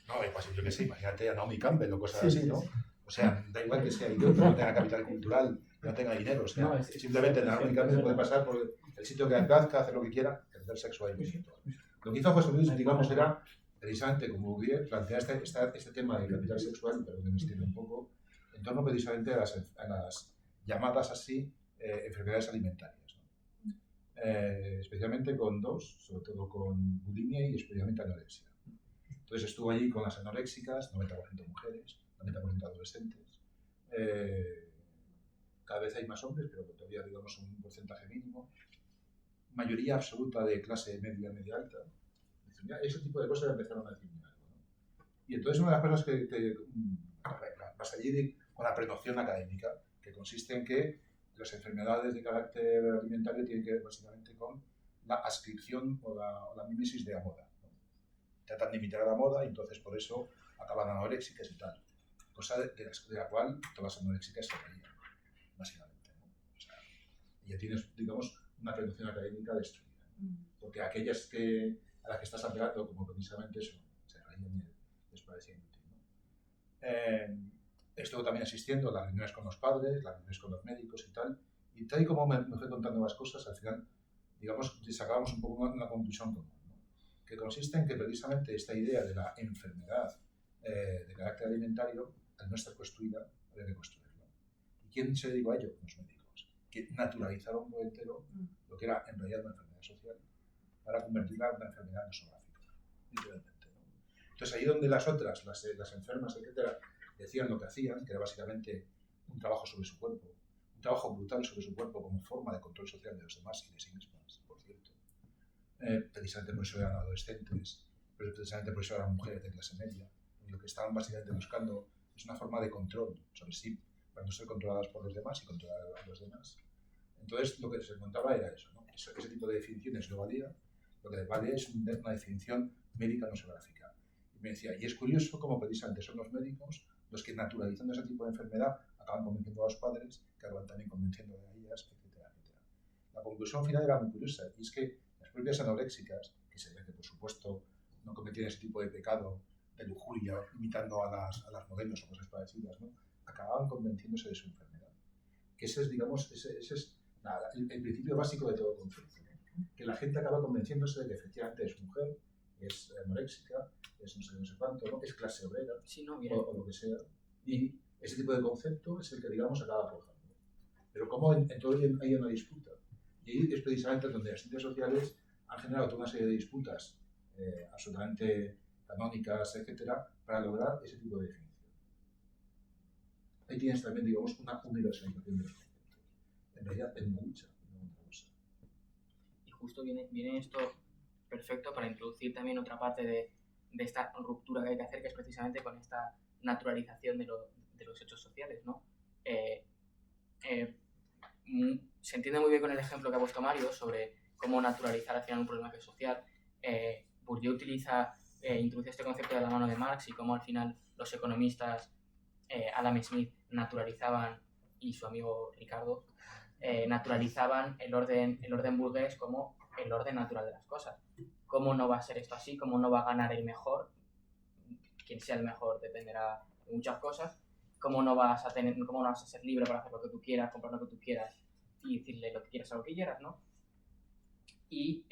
No, pues yo qué sé, imagínate a Naomi Campbell o cosas así, ¿no? O sea, da igual que sea idiota, no tenga capital cultural, no tenga dinero, o sea, No, simplemente Naomi Campbell puede pasar por el sitio que le plazca, hacer lo que quiera, capital sexual infinito. Lo que hizo José Luis, digamos, era precisamente, como Bourdieu, plantear este tema del capital sexual, pero que me extiende un poco, en torno precisamente a las llamadas así enfermedades alimentarias, ¿no? Especialmente con dos, sobre todo con bulimia y especialmente anorexia. Entonces estuvo allí con las anoréxicas, 90% mujeres, 90% adolescentes. Cada vez hay más hombres, pero todavía, digamos, un porcentaje mínimo. Mayoría absoluta de clase media alta. Ese tipo de cosas empezaron a decir algo, ¿no? Y entonces una de las cosas que vas allí con la prenoción académica, que consiste en que las enfermedades de carácter alimentario tienen que ver básicamente con la ascripción o la mímesis de la moda, ¿no? Tratan de imitar a la moda y entonces por eso acaban anoréxicas y tal. Cosa de la cual todas las anoréxicas se reían, básicamente, ¿no? O sea, y ya tienes, digamos, una prevención académica destruida. Porque aquellas a las que estás apelando, como precisamente eso, se reían y les parecía inútil, ¿no? Estuvo también asistiendo a las reuniones con los padres, las reuniones con los médicos y tal y como me fue contando las cosas, al final, digamos, sacábamos un poco una conclusión común, ¿no? Que consiste en que precisamente esta idea de la enfermedad de carácter alimentario, al no estar construida, había que construirla. ¿Y quién se dedicó a ello? Los médicos, que naturalizaron por entero lo que era en realidad una enfermedad social para convertirla en una enfermedad nosográfica, literalmente, ¿no? Entonces ahí donde las otras, las enfermas, etcétera, decían lo que hacían, que era básicamente un trabajo sobre su cuerpo, un trabajo brutal sobre su cuerpo como forma de control social de los demás y de sí mismas, por cierto. Precisamente por eso eran adolescentes, pero precisamente por eso eran mujeres de clase media, y lo que estaban básicamente buscando es una forma de control sobre sí, para no ser controladas por los demás y controlar a los demás. Entonces lo que se encontraba era eso, ¿no? Ese tipo de definiciones no valía, lo que vale es una definición médica nosográfica. Y me decía, y es curioso cómo precisamente son los médicos los que naturalizando ese tipo de enfermedad acaban convenciendo a los padres, que acaban también convenciendo a ellas, etcétera, etcétera. La conclusión final era muy curiosa, y es que las propias anoréxicas, que se ve que por supuesto no cometían ese tipo de pecado de lujuria, imitando a las modelos o cosas parecidas, ¿no? Acababan convenciéndose de su enfermedad. Que ese es, digamos, ese es el principio básico de todo concepto, ¿no? Que la gente acaba convenciéndose de que efectivamente es mujer, es anoréxica, es no sé cuánto, ¿no? Es clase obrera, sí, no, o lo que sea. Y ese tipo de concepto es el que, digamos, acaba aflojando. Pero cómo en todo hay una disputa. Y ahí es precisamente donde las ciencias sociales han generado toda una serie de disputas absolutamente canónicas, etcétera, para lograr ese tipo de definición. Ahí tienes también, digamos, una universalización de los conceptos. En realidad, en mucha, no otra cosa. Y justo viene esto perfecto para introducir también otra parte de esta ruptura que hay que hacer, que es precisamente con esta naturalización de los hechos sociales, ¿no? Se entiende muy bien con el ejemplo que ha puesto Mario sobre cómo naturalizar al final un problema que es social. Bourdieu introduce este concepto de la mano de Marx y cómo al final los economistas Adam Smith naturalizaban, y su amigo Ricardo, naturalizaban el orden burgués como el orden natural de las cosas. ¿Cómo no va a ser esto así? ¿Cómo no va a ganar el mejor? Quien sea el mejor dependerá de muchas cosas. ¿Cómo no vas a ser libre para hacer lo que tú quieras, comprar lo que tú quieras y decirle lo que quieras a lo que quieras, ¿no? Y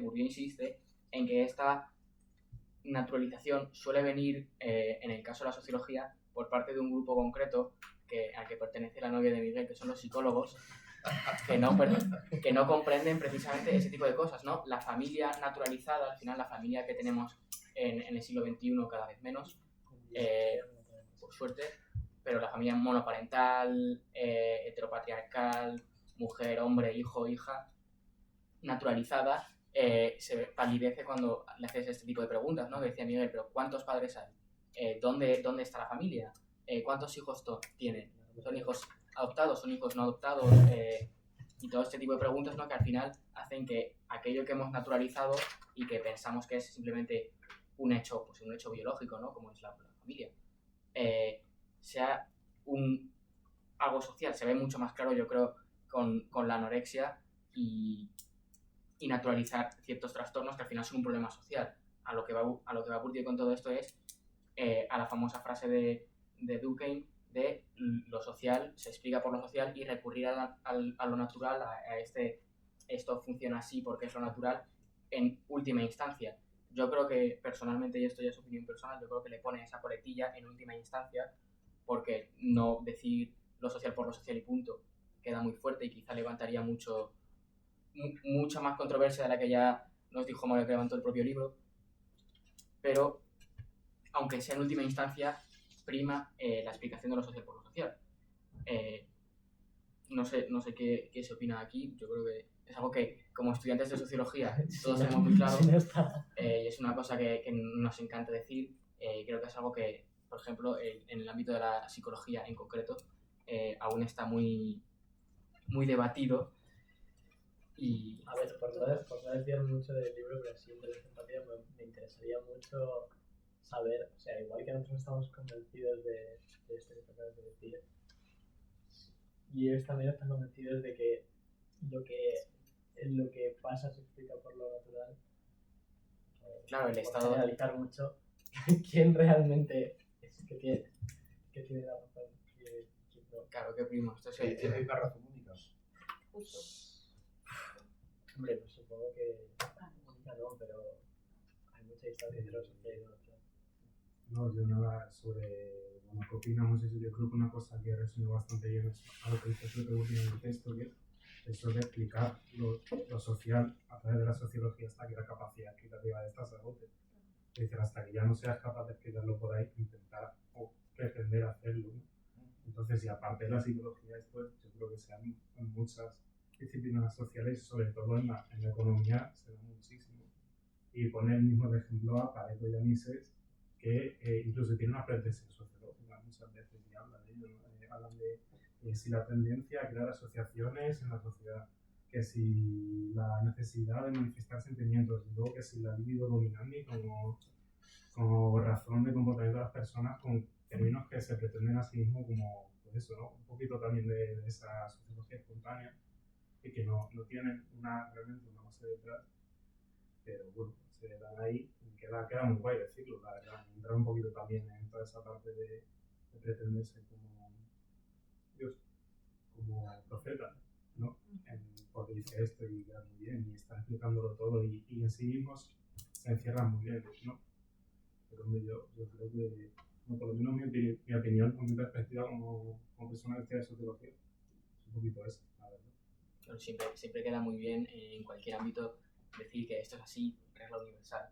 Bourdieu insiste en que esta naturalización suele venir, en el caso de la sociología, por parte de un grupo concreto al que pertenece la novia de Miguel, que son los psicólogos, que no comprenden precisamente ese tipo de cosas, ¿no? La familia naturalizada, al final la familia que tenemos en el siglo XXI cada vez menos, por suerte, pero la familia monoparental, heteropatriarcal, mujer, hombre, hijo, hija, naturalizada, se palidece cuando le haces este tipo de preguntas, ¿no? Que decía Miguel, pero ¿cuántos padres hay? ¿Dónde está la familia? ¿Cuántos hijos tienen? ¿Son hijos adoptados? ¿Son hijos no adoptados? Y todo este tipo de preguntas, ¿no? Que al final hacen que aquello que hemos naturalizado y que pensamos que es simplemente un hecho biológico, ¿no? Como es la familia, sea algo social. Se ve mucho más claro, yo creo, con la anorexia y naturalizar ciertos trastornos que al final son un problema social. A lo que va Bourdieu con todo esto es a la famosa frase de Durkheim de lo social se explica por lo social, y recurrir a lo natural, a esto funciona así porque es lo natural en última instancia. Yo creo que personalmente, y esto ya es opinión personal, yo creo que le pone esa coletilla en última instancia, porque no decir lo social por lo social y punto queda muy fuerte y quizá levantaría mucha más controversia de la que ya nos dijo Mario, que levantó el propio libro. Pero aunque sea en última instancia, prima la explicación de lo social por lo social. No sé qué se opina aquí. Yo creo que es algo que, como estudiantes de sociología, todos tenemos muy claro, y es una cosa que nos encanta decir. Creo que es algo que, por ejemplo, en el ámbito de la psicología en concreto, aún está muy, muy debatido. Y a ver, por no decir mucho del libro, pero sí de la empatía, me interesaría mucho saber, o sea, igual que nosotros estamos convencidos de esto que te acabas de decir, y ellos también están convencidos de que lo que pasa se explica por lo natural. Claro, el Estado... Analizar mucho quién realmente es que tiene la razón. Claro, que primo. Esto Sí, tiene una razón única. Justo. Hombre, pues supongo que única no, pero hay mucha distancia entre los sociales y los otros. No, yo nada sobre qué opinamos eso. Yo creo que una cosa que resume bastante bien es algo que dice Bourdieu en el texto, que es eso de explicar lo social a través de la sociología hasta que la capacidad explicativa de esta se agote. Es decir, hasta que ya no seas capaz de explicarlo por ahí, intentar o pretender hacerlo, ¿no? Entonces, y aparte de la psicología, esto yo creo que se dan en muchas disciplinas sociales, sobre todo en la economía, se da muchísimo. Y poner el mismo de ejemplo a Pareto y a Mises, que incluso tienen una pretensión sociológica muchas veces, y hablan de ello, ¿no? Hablan de si la tendencia a crear asociaciones en la sociedad, que si la necesidad de manifestar sentimientos, y luego que si la libido dominante como razón de comportamiento de las personas, con términos que se pretenden a sí mismo como, pues eso, ¿no? Un poquito también de esa sociología espontánea, y que no tienen realmente una base detrás, pero bueno, se dan ahí y queda muy guay decirlo, la verdad. Entrar un poquito también en toda esa parte de pretenderse como Dios, como profeta, ¿no? Porque dice esto y queda muy bien y está explicándolo todo, y en sí mismos se encierran muy bien, ¿no? Pero hombre, yo creo que No, por lo menos mi opinión o mi perspectiva como persona que estudia sociología es un poquito esa, la verdad. Bueno, siempre queda muy bien en cualquier ámbito decir que esto es así, regla universal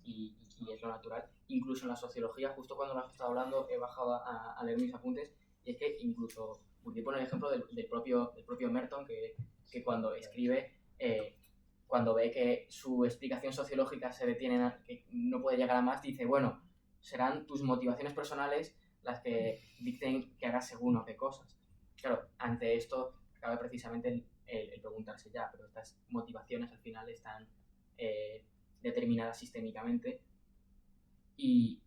y es lo natural. Incluso en la sociología, justo cuando lo has estado hablando, he bajado a leer mis apuntes y es que incluso Bourdieu pone el ejemplo del propio Merton que cuando escribe, cuando ve que su explicación sociológica se detiene, que no puede llegar a más, dice, bueno, serán tus motivaciones personales las que dicten que hagas según o qué cosas. Claro, ante esto cabe precisamente el preguntarse ya, pero estas motivaciones al final están determinadas sistémicamente y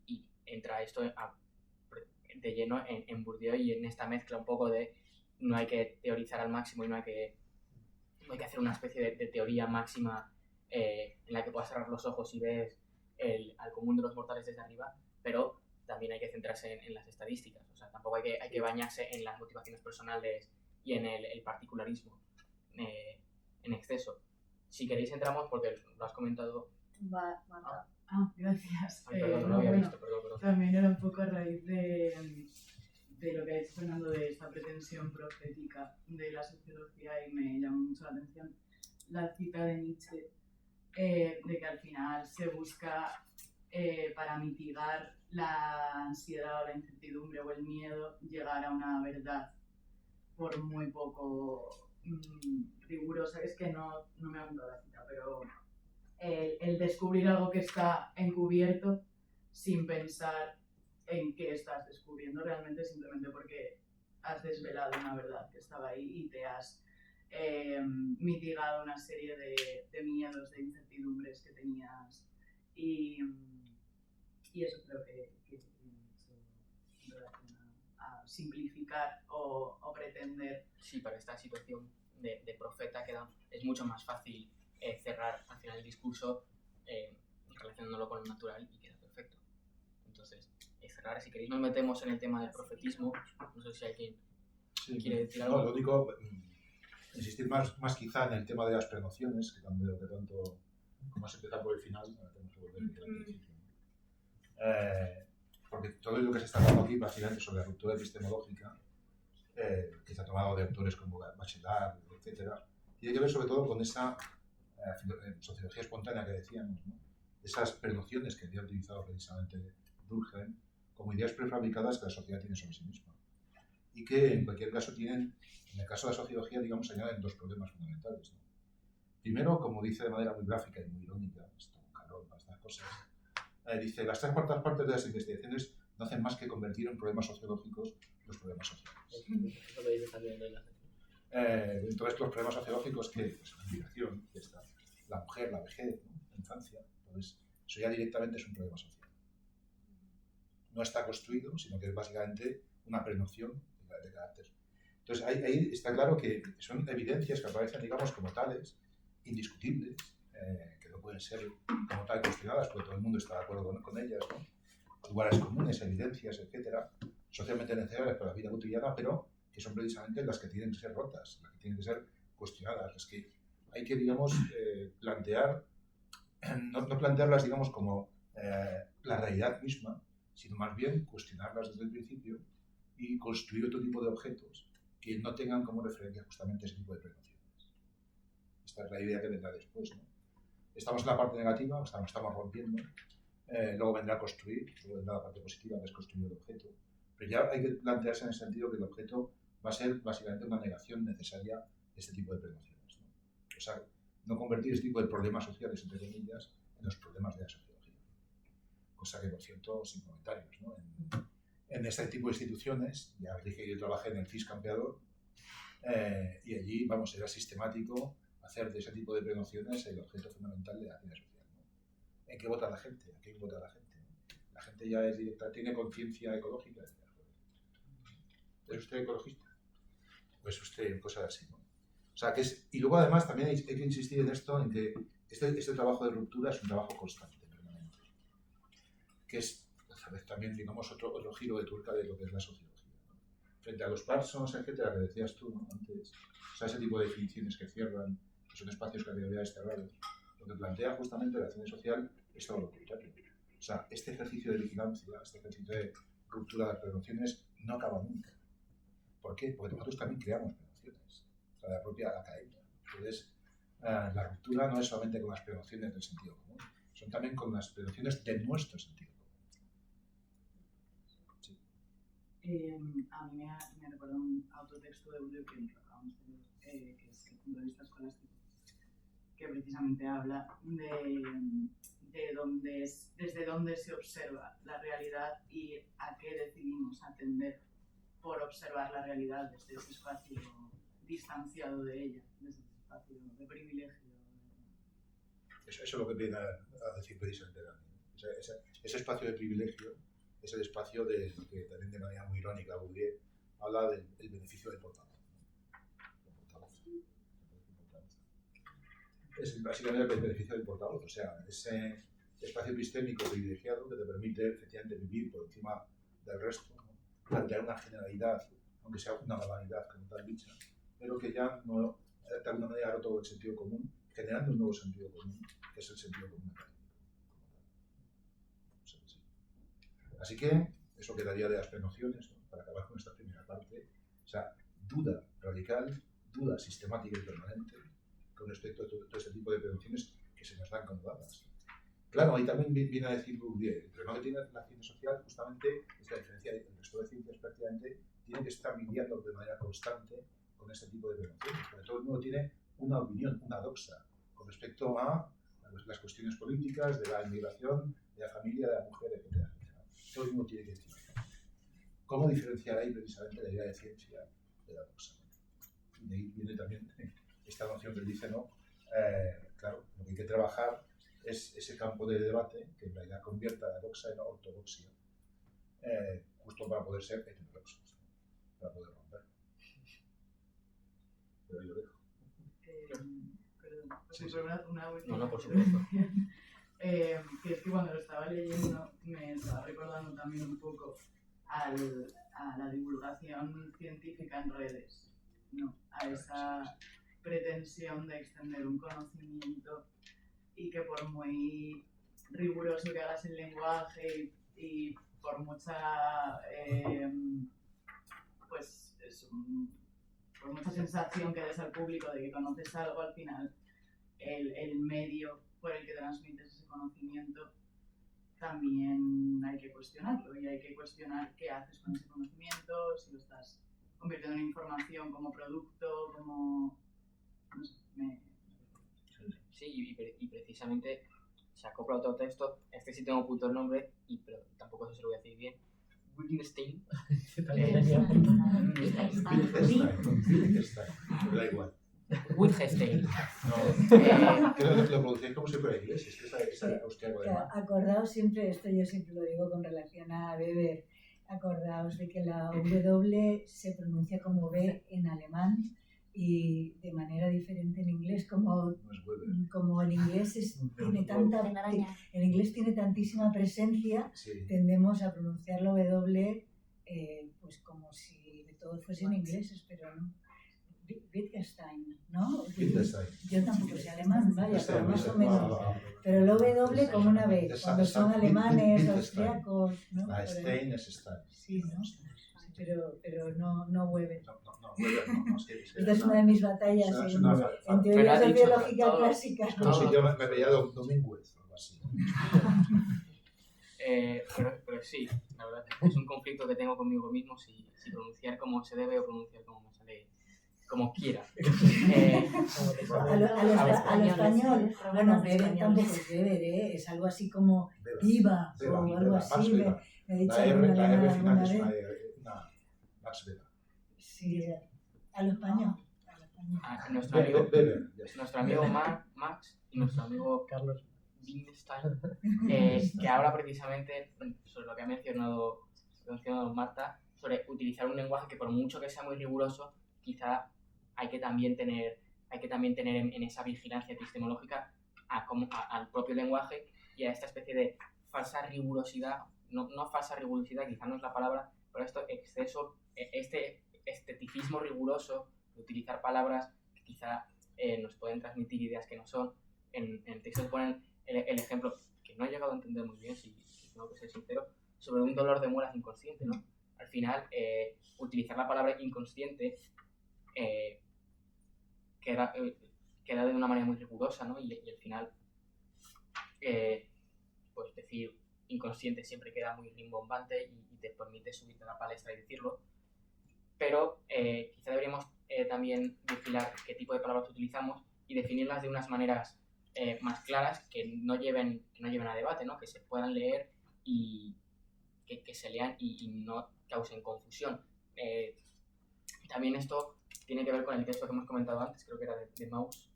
entra esto de lleno en Bourdieu y en esta mezcla un poco de no hay que teorizar al máximo y no hay que hacer una especie de teoría máxima en la que puedas cerrar los ojos y ves al común de los mortales desde arriba, pero también hay que centrarse en las estadísticas, o sea, tampoco hay que bañarse en las motivaciones personales y en el particularismo en exceso. Si queréis entramos, porque lo has comentado. Marta. Gracias. Ay, perdón, no lo No, había bueno, visto, perdón. también era un poco a raíz de lo que ha dicho Fernando, de esta pretensión profética de la sociología, y me llamó mucho la atención la cita de Nietzsche, de que al final se busca, para mitigar la ansiedad o la incertidumbre o el miedo, llegar a una verdad por muy poco rigurosa. Es que no me ha apuntado la cita, pero el descubrir algo que está encubierto sin pensar en qué estás descubriendo realmente, simplemente porque has desvelado una verdad que estaba ahí y te has mitigado una serie de miedos, de incertidumbres que tenías, y eso creo que tiene mucho en relación a simplificar o pretender. Sí, para esta situación de profeta es mucho más fácil cerrar al final el discurso relacionándolo con lo natural y queda perfecto. Entonces, cerrar, si queréis nos metemos en el tema del profetismo. No sé si alguien quiere decir algo. No, lo único, insistir más quizá en el tema de las prenociones, que tanto como has empezado por el final, tenemos que volver al principio. Porque todo lo que se está hablando aquí, básicamente sobre la ruptura epistemológica, que se ha tomado de autores como Bachelard, etc., tiene que ver sobre todo con esa sociología espontánea que decíamos, ¿no? Esas prenociones que había utilizado precisamente Durkheim como ideas prefabricadas que la sociedad tiene sobre sí misma. Y que en cualquier caso tienen, en el caso de la sociología, digamos, añaden dos problemas fundamentales, ¿no? Primero, como dice de manera muy gráfica y muy irónica, esto, Carol, estas cosas, dice, las 3/4 partes de las investigaciones no hacen más que convertir en problemas sociológicos los problemas sociales. Eso lo dice también de la Entonces, los problemas sociológicos, que es la migración, la mujer, la vejez, ¿no? La infancia, entonces, eso ya directamente es un problema social. No está construido, sino que es básicamente una prenoción de carácter. Entonces, ahí está claro que son evidencias que aparecen, digamos, como tales, indiscutibles, que no pueden ser como tal cuestionadas, porque todo el mundo está de acuerdo con ellas, ¿no? Lugares comunes, evidencias, etcétera, socialmente necesarias para la vida cotidiana, pero que son precisamente las que tienen que ser rotas, las que tienen que ser cuestionadas, las que hay que, digamos, plantear, no plantearlas, digamos, como la realidad misma, sino más bien cuestionarlas desde el principio y construir otro tipo de objetos que no tengan como referencia justamente ese tipo de prenociones. Esta es la idea que vendrá después, ¿no? Estamos en la parte negativa, estamos rompiendo, luego vendrá a construir, luego vendrá la parte positiva, que es construir el objeto, pero ya hay que plantearse en el sentido que el objeto va a ser básicamente una negación necesaria de este tipo de prenociones, ¿no? O sea, no convertir este tipo de problemas sociales, entre comillas, en los problemas de la sociología. Cosa que, por cierto, sin comentarios, ¿no? En este tipo de instituciones, ya os dije que yo trabajé en el CIS Campeador, y allí, vamos, era sistemático hacer de ese tipo de prenociones el objeto fundamental de la vida social, ¿no? ¿En qué vota la gente? ¿A quién vota la gente? La gente ya es directa, tiene conciencia ecológica. ¿Es usted ecologista? ¿O es usted cosas así, ¿no? O sea, que es... Y luego, además, también hay que insistir en esto, en que este trabajo de ruptura es un trabajo constante, permanente. Que es, a veces también, digamos, otro giro de tuerca de lo que es la sociología, ¿no? Frente a los Parsons, etcétera, que decías tú, ¿no? Antes, o sea, ese tipo de definiciones que cierran, que son espacios categoriales cerrados, lo que plantea justamente la ciencia social es todo lo contrario. O sea, este ejercicio de vigilancia, este ejercicio de ruptura de las prevenciones no acaba nunca. ¿Por qué? Porque nosotros también creamos prevenciones, o sea, la propia academia. Entonces, la ruptura no es solamente con las prevenciones del sentido común, son también con las prevenciones de nuestro sentido común. Sí. A mí me recuerda a otro texto de Bourdieu que acabamos de ver, que es El punto de vista escolástico, que precisamente habla desde dónde se observa la realidad y a qué decidimos atender por observar la realidad desde ese espacio distanciado de ella, desde ese espacio de privilegio. Eso es lo que viene a decir precisamente Dani. Ese espacio de privilegio es el espacio de lo que también de manera muy irónica Bourdieu habla del beneficio del portavoz. Es básicamente el beneficio del portavoz, o sea, ese espacio epistémico privilegiado que te permite efectivamente vivir por encima del resto, ¿no? Plantear una generalidad, aunque sea una banalidad como tal dicha, pero que ya no, de alguna manera, ha roto el sentido común, generando un nuevo sentido común, que es el sentido común académico. Así que eso quedaría de las prenociones, ¿no? Para acabar con esta primera parte. O sea, duda radical, duda sistemática y permanente con respecto a todo ese tipo de prenociones que se nos dan como dadas. Claro, ahí también viene a decir Bourdieu, el problema que tiene la ciencia social justamente es la diferencia del resto de ciencias prácticamente tiene que estar lidiando de manera constante con este tipo de prenociones, porque todo el mundo tiene una opinión, una doxa, con respecto a las cuestiones políticas, de la inmigración, de la familia, de la mujer, etc. Todo el mundo tiene que decir. ¿Cómo diferenciar ahí precisamente la idea de ciencia de la doxa? Y de ahí viene también esta noción que dice, ¿no? Claro, lo que hay que trabajar es ese campo de debate que en realidad convierta la doxa en ortodoxia, justo para poder ser heterodoxos, ¿no? Para poder romper. Pero ahí lo dejo. Perdón, Sí, sí. una última. No, por supuesto. Que es que cuando lo estaba leyendo me estaba recordando también un poco a la divulgación científica en redes, ¿no? A esa pretensión de extender un conocimiento y que por muy riguroso que hagas el lenguaje y por mucha por mucha sensación que des al público de que conoces algo, al final el medio por el que transmites ese conocimiento también hay que cuestionarlo y hay que cuestionar qué haces con ese conocimiento, si lo estás convirtiendo en información como producto, como... no sé, Sí, y precisamente se acopla otro texto, este sí tengo oculto el nombre, pero tampoco sé si lo voy a decir bien, Wittgenstein. Wittgenstein, da igual. Wittgenstein. Creo que lo pronunciáis como si fuera inglés, es que esa austriaco alemán. Acordaos siempre, esto yo siempre lo digo con relación a Weber, acordaos de que la W se pronuncia como B en alemán y de manera diferente en inglés, como el inglés el inglés tiene tantísima presencia, Sí. tendemos a pronunciarlo W pues como si todos fuesen ingleses, pero no. Wittgenstein, ¿no? Wittgenstein. Yo tampoco sé alemán, vaya, pero más o menos. Pero el W como una B, cuando son alemanes, austriacos, ¿no? La Stein es Stein. Sí, ¿no? Pero no Weber. No, Weber no. Esta es una de mis batallas en teoría sociológica clásica. Es como si yo me veía Domínguez o algo así. Pero sí, la verdad es un conflicto que tengo conmigo mismo si pronunciar como se debe o pronunciar como me sale, como quiera. A lo español, bueno, Weber tampoco es Weber, es algo así como viva o algo así. Me ha dicho alguna alemana alguna vez. Max Weber. Sí, a lo español. Nuestro amigo Max y nuestro amigo Carlos Wittgenstein, que habla precisamente sobre lo que ha mencionado Marta, sobre utilizar un lenguaje que por mucho que sea muy riguroso, quizá hay que también tener en esa vigilancia epistemológica al propio lenguaje y a esta especie de falsa rigurosidad, no falsa rigurosidad, quizá no es la palabra, pero este esteticismo riguroso de utilizar palabras que quizá nos pueden transmitir ideas que no son. En el texto ponen el ejemplo, que no he llegado a entender muy bien, si tengo que ser sincero, sobre un dolor de muelas inconsciente, ¿no? Al final, utilizar la palabra inconsciente queda de una manera muy rigurosa, ¿no? Y al final, pues decir inconsciente siempre queda muy rimbombante y te permite subirte a la palestra y decirlo. Pero quizá deberíamos también vigilar qué tipo de palabras utilizamos y definirlas de unas maneras más claras que no lleven a debate, ¿no? Que se puedan leer y que se lean y no causen confusión. También esto tiene que ver con el texto que hemos comentado antes, creo que era de Mauss,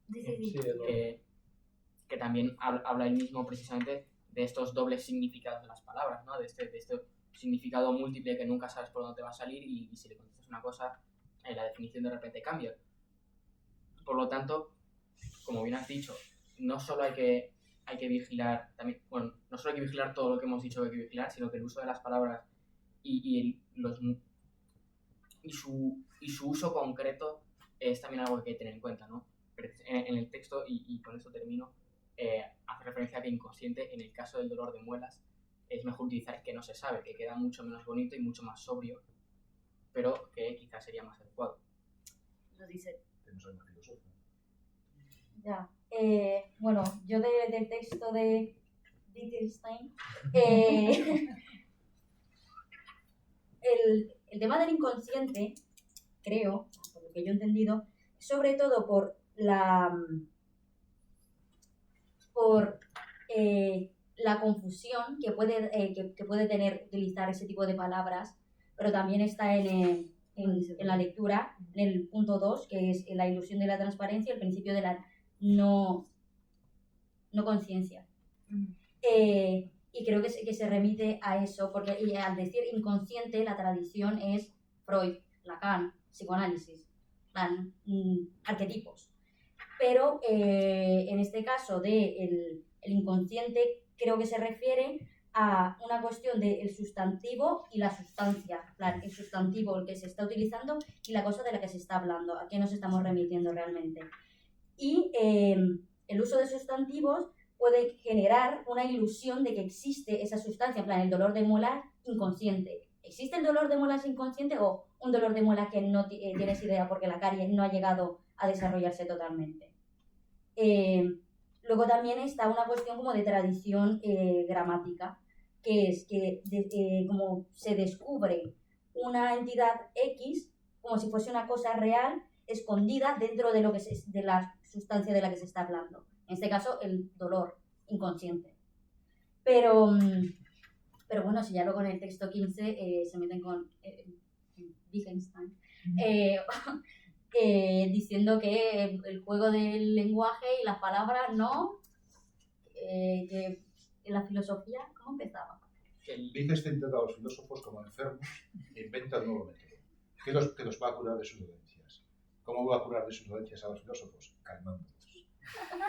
Sí. que también habla él mismo precisamente de estos dobles significados de las palabras, ¿no? De este significado múltiple que nunca sabes por dónde te va a salir y si le contestas una cosa, la definición de repente cambia. Por lo tanto, como bien has dicho, no solo hay que vigilar, también, bueno, no solo hay que vigilar todo lo que hemos dicho que hay que vigilar, sino que el uso de las palabras y su uso concreto es también algo que hay que tener en cuenta, ¿no? En el texto, y con esto termino, hace referencia a que inconsciente, en el caso del dolor de muelas, es mejor utilizar que no se sabe, que queda mucho menos bonito y mucho más sobrio, pero que quizás sería más adecuado. Lo dice. Ya. Bueno, yo del texto de Wittgenstein, el tema del inconsciente, creo, por lo que yo he entendido, sobre todo por la confusión que puede tener utilizar ese tipo de palabras, pero también está en la lectura, en el punto 2, que es la ilusión de la transparencia, el principio de la no conciencia. Y creo que se remite a eso, porque al decir inconsciente, la tradición es Freud, Lacan, psicoanálisis, arquetipos. Pero en este caso el inconsciente, creo que se refiere a una cuestión del sustantivo y la sustancia, el sustantivo, el que se está utilizando, y la cosa de la que se está hablando, a qué nos estamos remitiendo realmente. Y el uso de sustantivos puede generar una ilusión de que existe esa sustancia, en plan, el dolor de muelas inconsciente. ¿Existe el dolor de muelas inconsciente o un dolor de muelas que no tienes idea porque la carie no ha llegado a desarrollarse totalmente? Luego también está una cuestión como de tradición gramática, que es que como se descubre una entidad X como si fuese una cosa real escondida dentro de de la sustancia de la que se está hablando. En este caso, el dolor inconsciente. Pero bueno, si ya luego en el texto 15 se meten con Wittgenstein, diciendo que el juego del lenguaje y las palabras no, que en la filosofía, ¿cómo empezaba? Wittgenstein trata a los filósofos como enfermos e inventa un nuevo método que los va a curar de sus dolencias. ¿Cómo va a curar de sus dolencias a los filósofos? Calmándolos.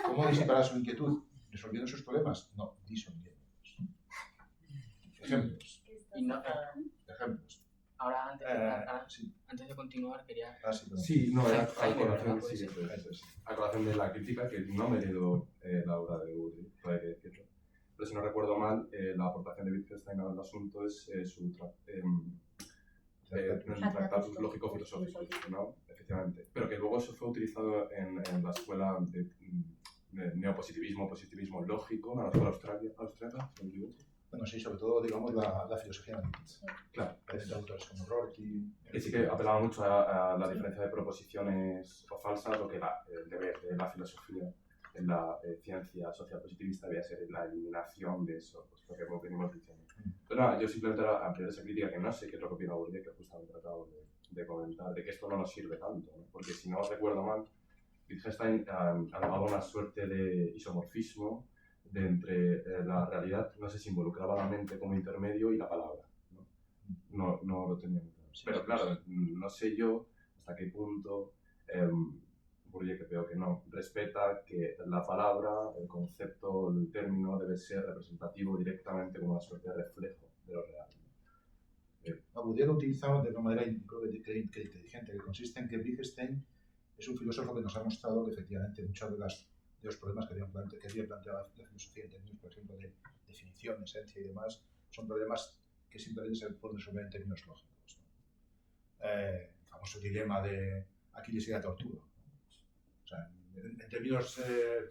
¿Cómo disipará su inquietud? ¿Resolviendo sus problemas? No, disolviéndolos. Ejemplos. Ejemplos. Ahora, antes de continuar, quería... Sí, no, era a colación de la crítica, que no me he leído la obra de Bourdieu, hay que decirlo. Pero si no recuerdo mal, la aportación de Wittgenstein al asunto es su Tractatus Lógico-Filosófico, ¿no? Efectivamente. Pero que luego eso fue utilizado en la escuela de neopositivismo, positivismo lógico, en la escuela austriaca, si no me equivoco. Bueno, sí, sobre todo, digamos, la filosofía analítica. Claro. De autores como Rorty. Que sí que apelaba mucho a la diferencia de proposiciones o falsas, lo que el deber de la filosofía en la ciencia social positivista debía ser la eliminación de eso, pues lo que venimos diciendo. Pero nada, yo simplemente ampliar esa crítica, que no sé qué es lo que opina Bourdieu, que justamente acabo de comentar, de que esto no nos sirve tanto, ¿no? Porque si no recuerdo mal, Wittgenstein alababa una suerte de isomorfismo de entre la realidad, no sé si involucraba la mente como intermedio y la palabra. No lo tenía muy claro. Pero claro, no sé yo hasta qué punto Bourdieu, que veo que no, respeta que la palabra, el concepto, el término debe ser representativo directamente como una suerte de reflejo de lo real. Bourdieu lo utilizaba de una manera inteligente, que consiste en que Wittgenstein es un filósofo que nos ha mostrado que efectivamente muchos de los problemas que había planteado la filosofía en términos, por ejemplo, de definición, esencia y demás, son problemas que simplemente se pueden resolver en términos lógicos, ¿no? El famoso dilema de Aquiles y la tortuga, ¿no? O sea, en términos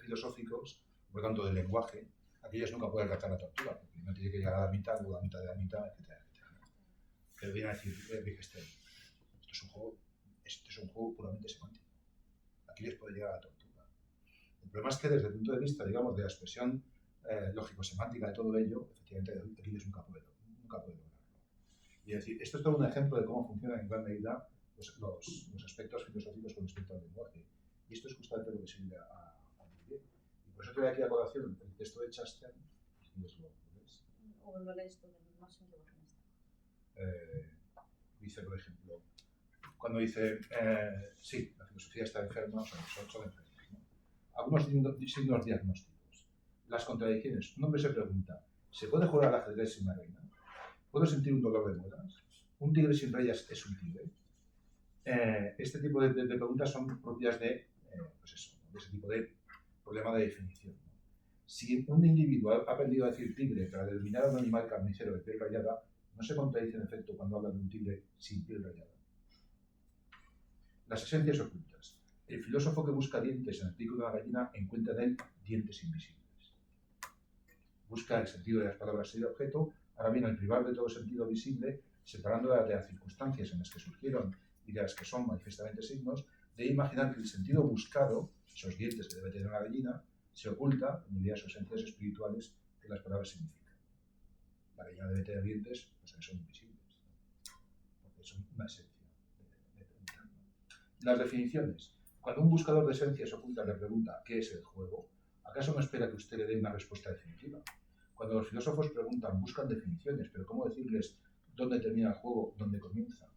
filosóficos, por lo tanto del lenguaje, Aquiles nunca puede alcanzar la tortuga, porque no tiene que llegar a la mitad, luego a la mitad de la mitad, etcétera, etcétera, ¿no? Pero viene a decir Wittgenstein, esto es un juego puramente semántico. Aquiles puede llegar a la tortuga. El problema es que desde el punto de vista, digamos, de la expresión lógico-semántica de todo ello, efectivamente Aquiles nunca puede lograrlo. Y es decir, esto es todo un ejemplo de cómo funcionan en gran medida los aspectos filosóficos con respecto al lenguaje. Y esto es justamente lo que sirve a vivir. Y por eso trae aquí a colación el texto de Chastain, si es lo ves. O lo lees tú, no sé en qué orden está. Dice, por ejemplo, cuando dice, sí, la filosofía está enferma, son enfermos, ¿no? Algunos signos diagnósticos. Las contradicciones. Un hombre se pregunta, ¿se puede jugar al ajedrez sin una reina? ¿Puedo sentir un dolor de muelas? ¿Un tigre sin rayas es un tigre? Este tipo de preguntas son propias de, pues eso, de ese tipo de problema de definición, ¿no? Si un individuo ha aprendido a decir tigre para denominar a un animal carnicero de piel rayada, no se contradice en efecto cuando habla de un tigre sin piel rayada. Las esencias ocultas. El filósofo que busca dientes en el pico de una gallina encuentra en él dientes invisibles. Busca el sentido de las palabras y el objeto. Ahora bien, al privar de todo sentido visible, separándolas de las circunstancias en las que surgieron y de las que son manifiestamente signos, debe imaginar que el sentido buscado, esos dientes que debe tener una gallina, se oculta en ideas o esencias espirituales que las palabras significan. La gallina debe tener dientes, pues que son invisibles, ¿no? Porque son una esencia. Las definiciones. Cuando un buscador de esencias ocultas le pregunta ¿qué es el juego?, ¿acaso no espera que usted le dé una respuesta definitiva? Cuando los filósofos preguntan, buscan definiciones, pero ¿cómo decirles dónde termina el juego, dónde comienza?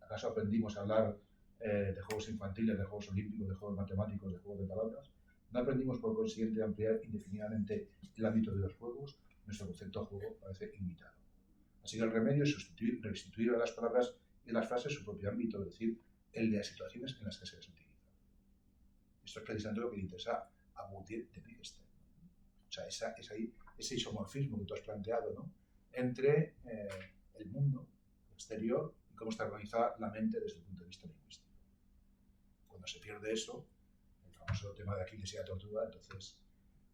¿Acaso aprendimos a hablar de juegos infantiles, de juegos olímpicos, de juegos matemáticos, de juegos de palabras? ¿No aprendimos por consiguiente a ampliar indefinidamente el ámbito de los juegos? Nuestro concepto de juego parece limitado. Así que el remedio es restituir a las palabras y a las frases su propio ámbito, es decir, el de las situaciones en las que se les utiliza. Esto es precisamente lo que le interesa a Bourdieu de Wittgenstein. O sea, ese isomorfismo que tú has planteado, ¿no?, entre el mundo exterior y cómo está organizada la mente desde el punto de vista lingüístico. Cuando se pierde eso, el famoso tema de Aquiles y la tortuga, entonces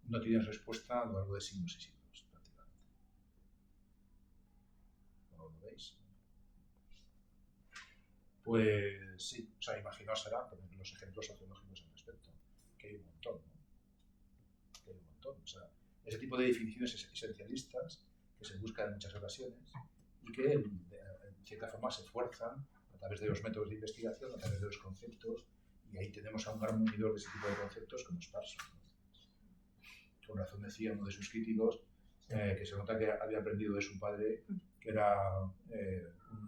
no tienes respuesta a lo largo de siglos y siglos, prácticamente. ¿No lo veis? Pues sí, o sea, imaginaos ahora poner los ejemplos sociológicos al respecto, que hay un montón, ¿no? Que hay un montón. O sea, ese tipo de definiciones esencialistas que se buscan en muchas ocasiones y que en cierta forma se fuerzan a través de los métodos de investigación, a través de los conceptos, y ahí tenemos a un gran munidor de ese tipo de conceptos como Sparso, ¿no? Con razón decía uno de sus críticos que se nota que había aprendido de su padre, que era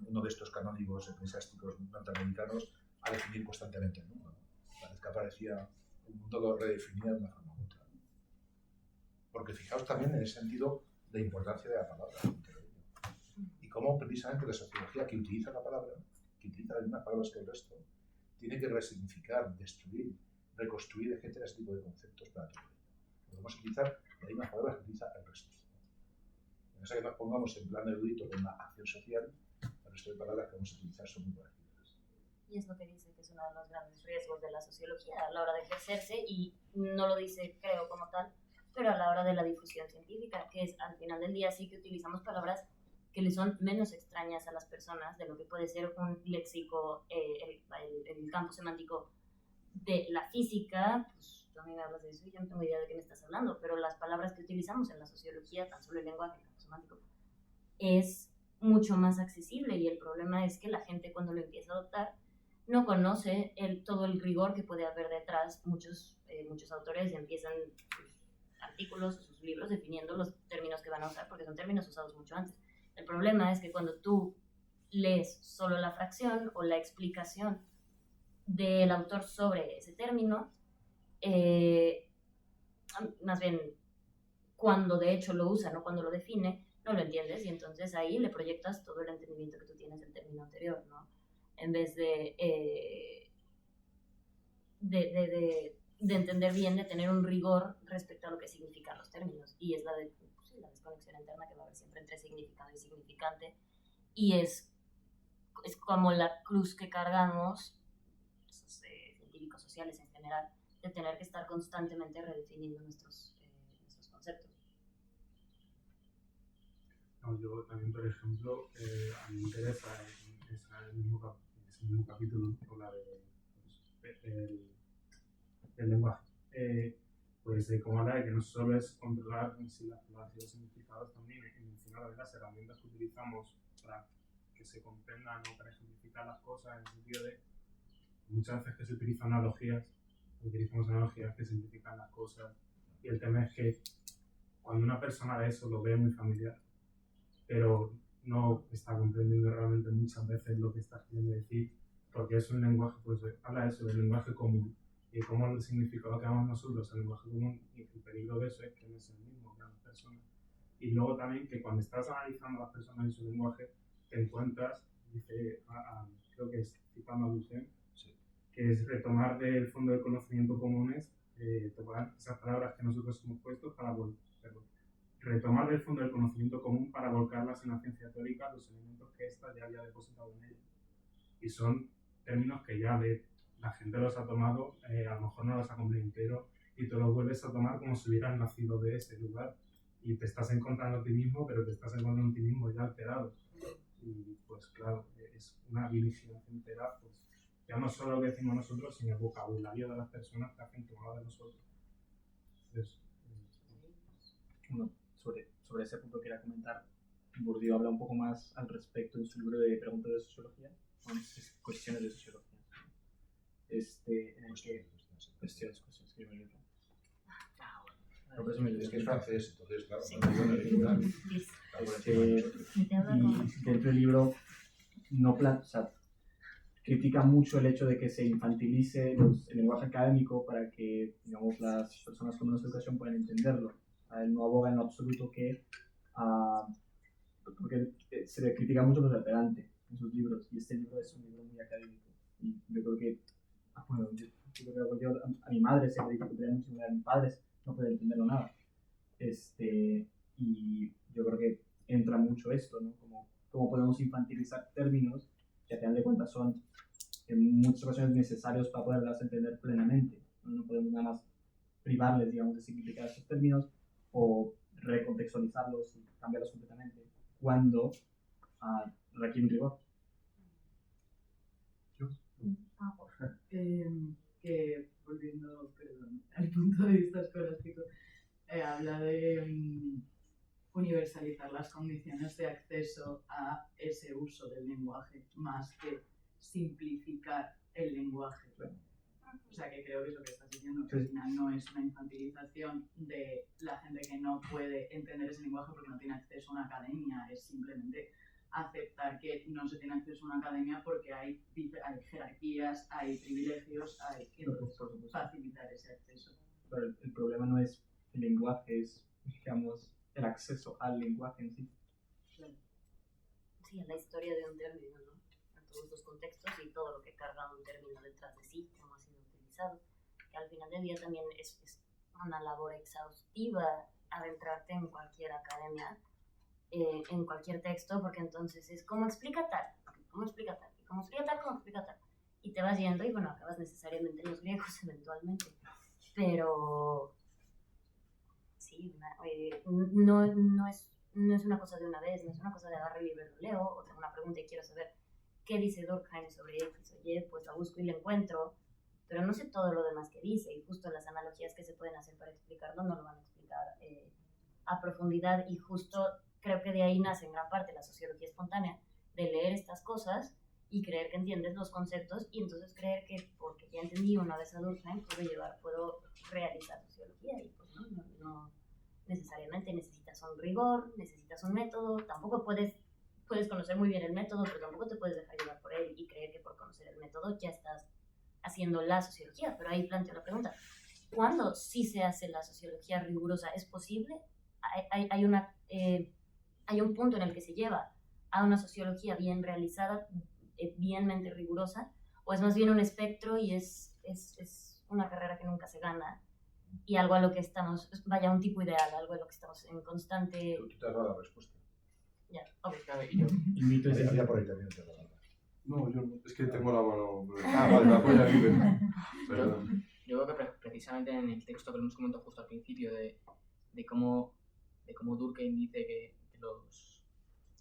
uno de estos canónigos eclesiásticos norteamericanos, a definir constantemente el mundo. Cada vez que aparecía el mundo lo redefinía de una forma u otra, ¿no? Porque fijaos también en el sentido de importancia de la palabra, y cómo precisamente la sociología que utiliza la palabra, que utiliza las mismas palabras que el resto, tiene que resignificar, destruir, reconstruir, etcétera, ese tipo de conceptos para todo ello. Podemos utilizar las mismas palabras que utiliza el resto. No sé que nos pongamos en plan erudito con una acción social, el resto de palabras que vamos a utilizar son muy parecidas. Y es lo que dice que es uno de los grandes riesgos de la sociología a la hora de ejercerse, y no lo dice, creo, como tal, pero a la hora de la difusión científica, que es al final del día sí que utilizamos palabras que le son menos extrañas a las personas de lo que puede ser un léxico, el campo semántico de la física. Pues tú a mí me hablas de eso y yo no tengo idea de qué me estás hablando, pero las palabras que utilizamos en la sociología, tan solo el lenguaje, el campo semántico, es mucho más accesible, y el problema es que la gente cuando lo empieza a adoptar no conoce todo el rigor que puede haber detrás. Muchos autores empiezan sus artículos o sus libros definiendo los términos que van a usar porque son términos usados mucho antes. El problema es que cuando tú lees solo la fracción o la explicación del autor sobre ese término, más bien cuando de hecho lo usa, no cuando lo define, no lo entiendes, y entonces ahí le proyectas todo el entendimiento que tú tienes del término anterior, ¿no? En vez de entender bien, de tener un rigor respecto a lo que significan los términos, y es la sí, la desconexión interna que va a haber siempre entre significado y significante, y es como la cruz que cargamos, esos científicos sociales en general, de tener que estar constantemente redefiniendo nuestros conceptos. No, yo también, por ejemplo, a mí me interesa en ese mismo capítulo, habla del lenguaje. Pues como habla de que no solo es controlar en sí las palabras y los significados, también mencionar las herramientas que utilizamos para que se comprendan o para ejemplificar las cosas, en el sentido de muchas veces que se utilizan analogías que simplifican las cosas, y el tema es que cuando una persona ve eso lo ve muy familiar, pero no está comprendiendo realmente muchas veces lo que estás queriendo decir, porque es un lenguaje, pues habla eso, del lenguaje común, y cómo el significado que damos nosotros al lenguaje común, y el peligro de eso es que no es el mismo que las personas. Y luego también que cuando estás analizando a las personas y su lenguaje, te encuentras, dice, creo que es citando a Duhem, que es retomar del fondo del conocimiento comunes, tomar esas palabras que nosotros hemos puesto para retomar del fondo del conocimiento común para volcarlas en la ciencia teórica los elementos que ésta ya había depositado en ella. Y son términos que ya la gente los ha tomado, a lo mejor no los ha comprendido entero, y tú los vuelves a tomar como si hubieran nacido de ese lugar. Y te estás encontrando a ti mismo, pero te estás encontrando a ti mismo ya alterado. Y pues claro, es una vigilancia entera, pues ya no solo lo que decimos nosotros, sino el vocabulario de las personas que hacen tomada de nosotros. Entonces, bueno, sobre ese punto quería comentar, Bourdieu habla un poco más al respecto en su libro de Preguntas de Sociología, cuestiones de sociología. En el que cuestiones que yo me libro. Es que es francés, entonces claro, Sí. no digo original. Y dentro del libro critica mucho el hecho de que se infantilice el lenguaje académico para que, digamos, las personas con menos educación puedan entenderlo. Él no aboga en lo absoluto que porque se le critica mucho por el pedante en sus libros, y este libro es un libro muy académico, y yo creo que yo a mi madre se le dificultaría mucho entender, a mis padres no pueden entenderlo nada, y yo creo que entra mucho esto, ¿no? Como podemos infantilizar términos que a final de cuentas son en muchas ocasiones necesarios para poderlas entender plenamente. No podemos nada más privarles, digamos, de significar esos términos o recontextualizarlos y cambiarlos completamente cuando requiere un rigor. Que volviendo, al punto de vista escolástico, habla de universalizar las condiciones de acceso a ese uso del lenguaje más que simplificar el lenguaje. O sea, que creo que es lo que estás diciendo, que al final no es una infantilización de la gente que no puede entender ese lenguaje porque no tiene acceso a una academia, es simplemente aceptar que no se tiene acceso a una academia porque hay jerarquías, hay privilegios, hay que facilitar ese acceso. Pero el problema no es el lenguaje, es, digamos, el acceso al lenguaje en sí. Sí, es la historia de un término, ¿no? En todos los contextos y todo lo que carga un término detrás de sí, cómo ha sido utilizado. Que al final del día también es una labor exhaustiva adentrarte en cualquier academia, en cualquier texto, porque entonces es cómo explica tal, cómo explica tal, cómo explica tal, cómo explica tal. Y te vas yendo y bueno, acabas necesariamente en los griegos eventualmente. Pero sí, no es una cosa de una vez, no es una cosa de agarrar el libro y lo leo, o tengo una pregunta y quiero saber qué dice Durkheim sobre X o Y, pues la busco y la encuentro, pero no sé todo lo demás que dice, y justo las analogías que se pueden hacer para explicarlo no lo van a explicar a profundidad, y justo creo que de ahí nace en gran parte la sociología espontánea, de leer estas cosas y creer que entiendes los conceptos, y entonces creer que porque ya entendí una vez a Durkheim puedo realizar sociología, y pues no necesariamente necesitas un rigor, necesitas un método, tampoco puedes conocer muy bien el método, pero tampoco te puedes dejar llevar por él y creer que por conocer el método ya estás haciendo la sociología. Pero ahí planteo la pregunta, ¿cuándo sí se hace la sociología rigurosa? ¿Es posible? Hay un punto en el que se lleva a una sociología bien realizada, bienmente rigurosa, o es más bien un espectro y es una carrera que nunca se gana, y algo a lo que estamos, vaya, un tipo ideal, algo a lo que estamos en constante... Tú te has dado la respuesta. Ya, obvio. Y yo, El mito es Había por ahí también te has dado la respuesta. No, yo no. Es que tengo la mano. Vale, la apoya libre. Perdón. yo creo que precisamente en el texto que hemos comentado justo al principio de cómo Durkheim dice que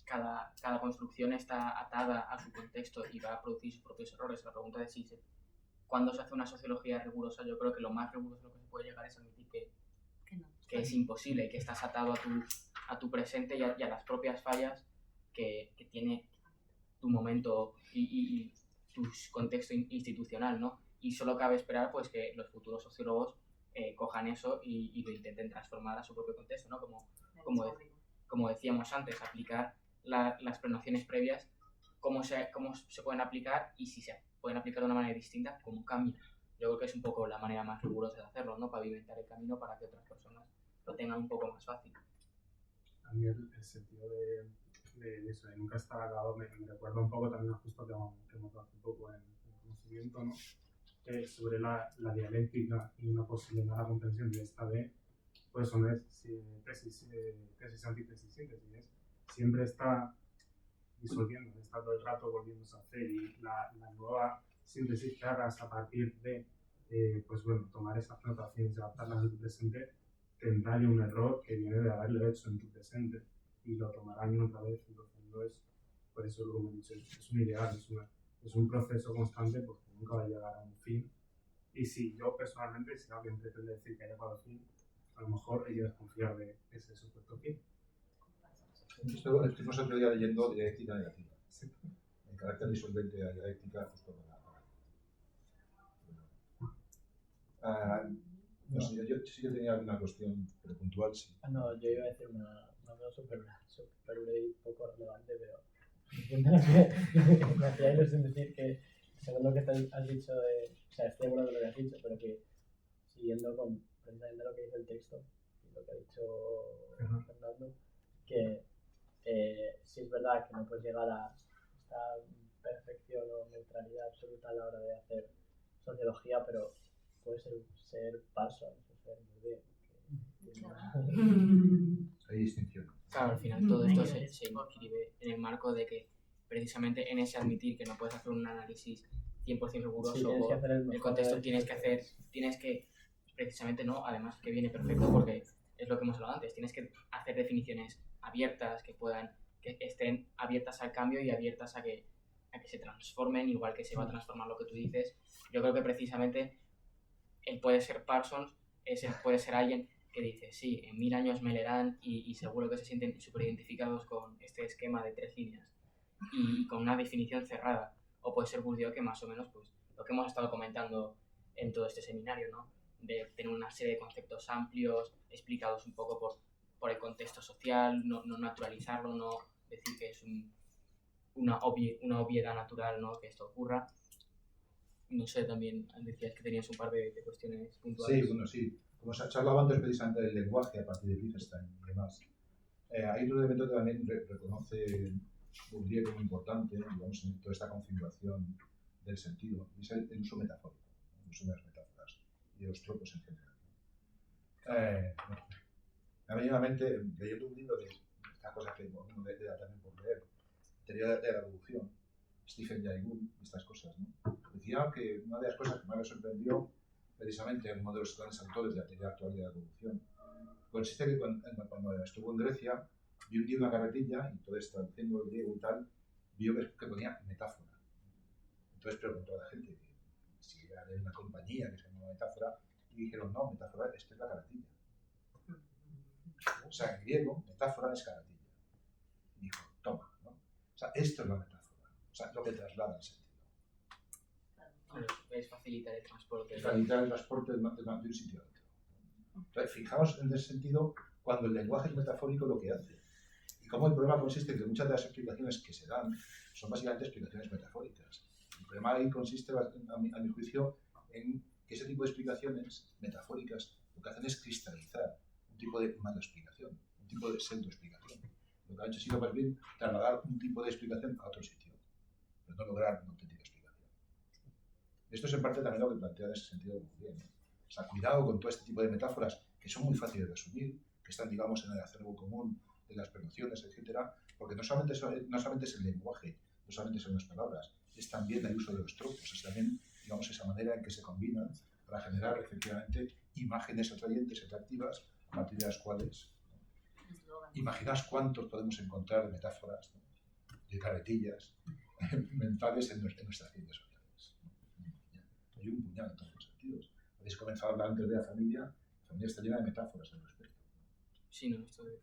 cada construcción está atada a su contexto y va a producir sus propios errores. La pregunta de cuándo se hace una sociología rigurosa, yo creo que lo más riguroso lo que se puede llegar es admitir que es imposible, que estás atado a tu presente y a las propias fallas que tiene tu momento y tu contexto institucional, ¿no? Y solo cabe esperar pues que los futuros sociólogos cojan eso y lo intenten transformar a su propio contexto, ¿no? Como decíamos antes, aplicar las prenociones previas, cómo se pueden aplicar y si se pueden aplicar de una manera distinta, cómo cambian. Yo creo que es un poco la manera más rigurosa de hacerlo, ¿no? Pavimentar el camino para que otras personas lo tengan un poco más fácil. A mí el sentido de eso, de nunca estar acabado, me recuerda un poco también justo que hemos hace poco en el conocimiento, ¿no? Sobre la dialéctica y una posibilidad de la comprensión de esta de, pues eso no es tesis, antítesis, síntesis, siempre está disolviendo, está todo el rato volviéndose a hacer y la nueva síntesis que hagas a partir de, pues bueno, tomar esas notaciones y adaptarlas a tu presente, tendrá ya un error que viene de haberlo hecho en tu presente y lo tomará año otra vez, entonces no es, por eso lo que he dicho, es un ideal, es un proceso constante porque nunca va a llegar a un fin. Y si yo personalmente, si alguien pretende decir que ha llegado al fin, a lo mejor hay que desconfiar de ese supuesto fin. Estuvimos otro día leyendo dialéctica negativa. El carácter disolvente de la dialéctica justo no sé, yo sí que tenía una cuestión, pero puntual sí. No, yo iba a decir una cosa súper breve y poco relevante, pero me hacía ilusión decir que, según lo que has dicho, o sea, estoy de acuerdo con lo que has dicho, pero que siguiendo con precisamente lo que dice el texto y lo que ha dicho Fernando, que sí es verdad que no puedes llegar a esta perfección o neutralidad absoluta a la hora de hacer sociología, pero puede ser Parsons o ser Bourdieu. Hay distinción. Claro, al final todo esto se inscribe en el marco de que precisamente en ese admitir que no puedes hacer un análisis 100% riguroso Sí, o el contexto tienes que precisamente no, además que viene perfecto porque es lo que hemos hablado antes, tienes que hacer definiciones abiertas que estén abiertas al cambio y abiertas a que se transformen, igual que se va a transformar lo que tú dices. Yo creo que precisamente él puede ser Parsons, puede ser alguien que dice, sí, en 1000 años me leerán y seguro que se sienten súper identificados con este esquema de 3 líneas y con una definición cerrada. O puede ser Bourdieu, que más o menos, pues, lo que hemos estado comentando en todo este seminario, ¿no? De tener una serie de conceptos amplios, explicados un poco por el contexto social, no naturalizarlo, no decir que es una obviedad natural, ¿no? Que esto ocurra. No sé, también decías que tenías un par de cuestiones puntuales. Sí, bueno, sí. Como se hablaba antes precisamente del lenguaje a partir de Wittgenstein y demás, hay otro elemento que también reconoce Bourdieu como importante, digamos, en toda esta configuración del sentido, y es el uso metafórico, el uso de las metáforas y de los tropos en general. Me ha venido a la mente, leyendo un libro de esta cosa que uno le da también por leer, teoría de la evolución, Stephen Jay Gould, estas cosas, ¿no? Decía que una de las cosas que más me sorprendió, precisamente en uno de los grandes autores de la teoría actual de la evolución, consiste que cuando estuvo en Grecia, vio un día una carretilla y entonces traduciendo el griego y tal, vio que ponía metáfora. Entonces preguntó a la gente si era de una compañía que se llamaba Metáfora y dijeron, no, metáfora, esto es la carretilla. O sea, en griego, metáfora es carretilla. Y dijo, toma, ¿no? O sea, esto es la metáfora. O sea, lo que traslada el sentido. Claro, es facilitar el transporte. Es facilitar el transporte de un sitio a otro. Entonces, fijaos en ese sentido cuando el lenguaje es metafórico lo que hace. Y cómo el problema consiste en que muchas de las explicaciones que se dan son básicamente explicaciones metafóricas. El problema ahí consiste, a mi juicio, en que ese tipo de explicaciones metafóricas lo que hacen es cristalizar un tipo de mala explicación, un tipo de pseudoexplicación. Lo que ha hecho ha sido más bien trasladar un tipo de explicación a otro sitio, pero no lograr una auténtica explicación. Esto es en parte también lo que plantea en ese sentido muy bien, ¿no? O sea, cuidado con todo este tipo de metáforas que son muy fáciles de asumir, que están, digamos, en el acervo común de las pronunciaciones, etcétera, porque no solamente es el lenguaje, no solamente son las palabras, es también el uso de los tropos, es también, digamos, esa manera en que se combinan para generar, efectivamente, imágenes atrayentes, atractivas, a partir de las cuales, imaginaos cuántos podemos encontrar de metáforas, ¿no?, de carretillas mentales en nuestras ciencias sociales. Hay un puñado en todos los sentidos. Habéis comenzado a hablar antes de la familia está llena de metáforas al respecto. Sí, no, esto de...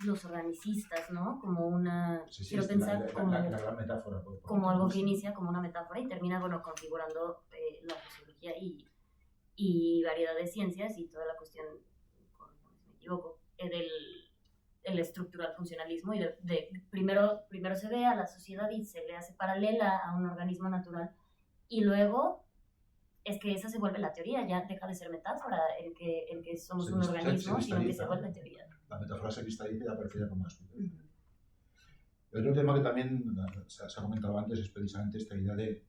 Los organicistas, ¿no? Como una... Sí, quiero es pensar la gran metáfora. como algo que inicia como una metáfora y termina, bueno, configurando la sociología y variedad de ciencias y toda la cuestión, si me equivoco, del estructural funcionalismo y primero se ve a la sociedad y se le hace paralela a un organismo natural y luego es que esa se vuelve la teoría, ya deja de ser metáfora el que somos un organismo, sino que se vuelve teoría. La metáfora se cristaliza y aparece ya como estudio. El otro tema que también se ha comentado antes es precisamente esta idea de,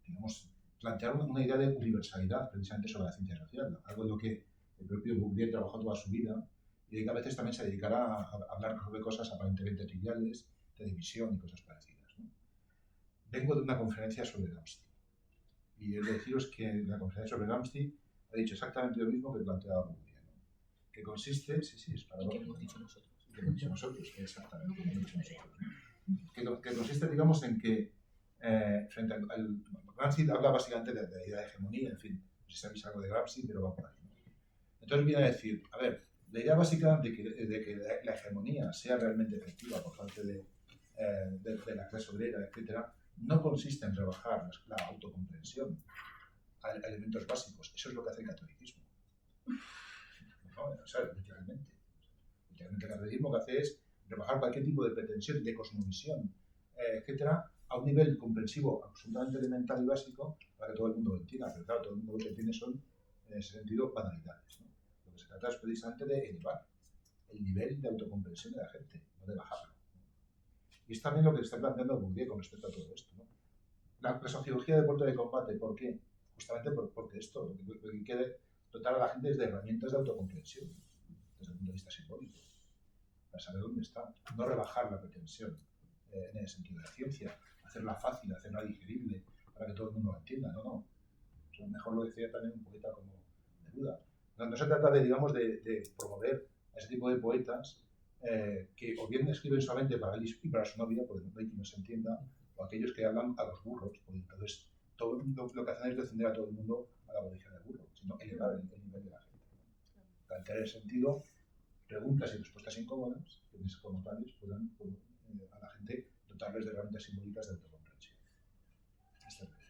digamos, plantear una idea de universalidad precisamente sobre la ciencia social, algo en lo que el propio Bourdieu trabajó toda su vida y que a veces también se dedicará a hablar sobre cosas aparentemente triviales, de división y cosas parecidas, ¿no? Vengo de una conferencia sobre Gramsci y he de deciros que la conferencia sobre Gramsci ha dicho exactamente lo mismo que planteaba Bourdieu, ¿no? Que consiste, es para que hemos dicho nosotros. Que hemos dicho nosotros, que exactamente lo hemos dicho nosotros, ¿no? Que consiste, digamos, en que frente al Gramsci habla básicamente de la idea de hegemonía, en fin, no sé si sabéis algo de Gramsci, pero va por ahí, ¿no? Entonces viene a decir, a ver, la idea básica de que la hegemonía sea realmente efectiva por parte de la clase obrera, etcétera, no consiste en rebajar la autocomprensión a elementos básicos. Eso es lo que hace el catolicismo. No, o sea, literalmente. Literalmente el catolicismo lo que hace es rebajar cualquier tipo de pretensión, de cosmovisión, etcétera, a un nivel comprensivo absolutamente elemental y básico para que todo el mundo lo entienda. Pero claro, todo el mundo lo que entiende son, en ese sentido, banalidades, ¿no? Lo que se trata es precisamente de elevar el nivel de autocomprensión de la gente, no de bajarlo. Y es también lo que está planteando Bourdieu con respecto a todo esto, ¿no? La sociología de deporte de combate, ¿por qué? Justamente porque esto, lo que quiere dotar a la gente es de herramientas de autocomprensión, desde el punto de vista simbólico, para saber dónde está, no rebajar la pretensión en el sentido de la ciencia, hacerla fácil, hacerla digerible, para que todo el mundo la entienda, no. O sea, mejor lo decía también un poeta como Neruda. No se trata de, digamos, de promover a ese tipo de poetas que o bien escriben solamente para él y para su novia, porque no hay quien no se entienda, o aquellos que hablan a los burros, porque entonces todo lo que hacen es defender a todo el mundo a la abolición del burro, sino elevar el nivel de la gente. Plantear el sentido, preguntas y respuestas incómodas, que como tales puedan a la gente dotarles de herramientas simbólicas de autocomprensión. Esta es la idea.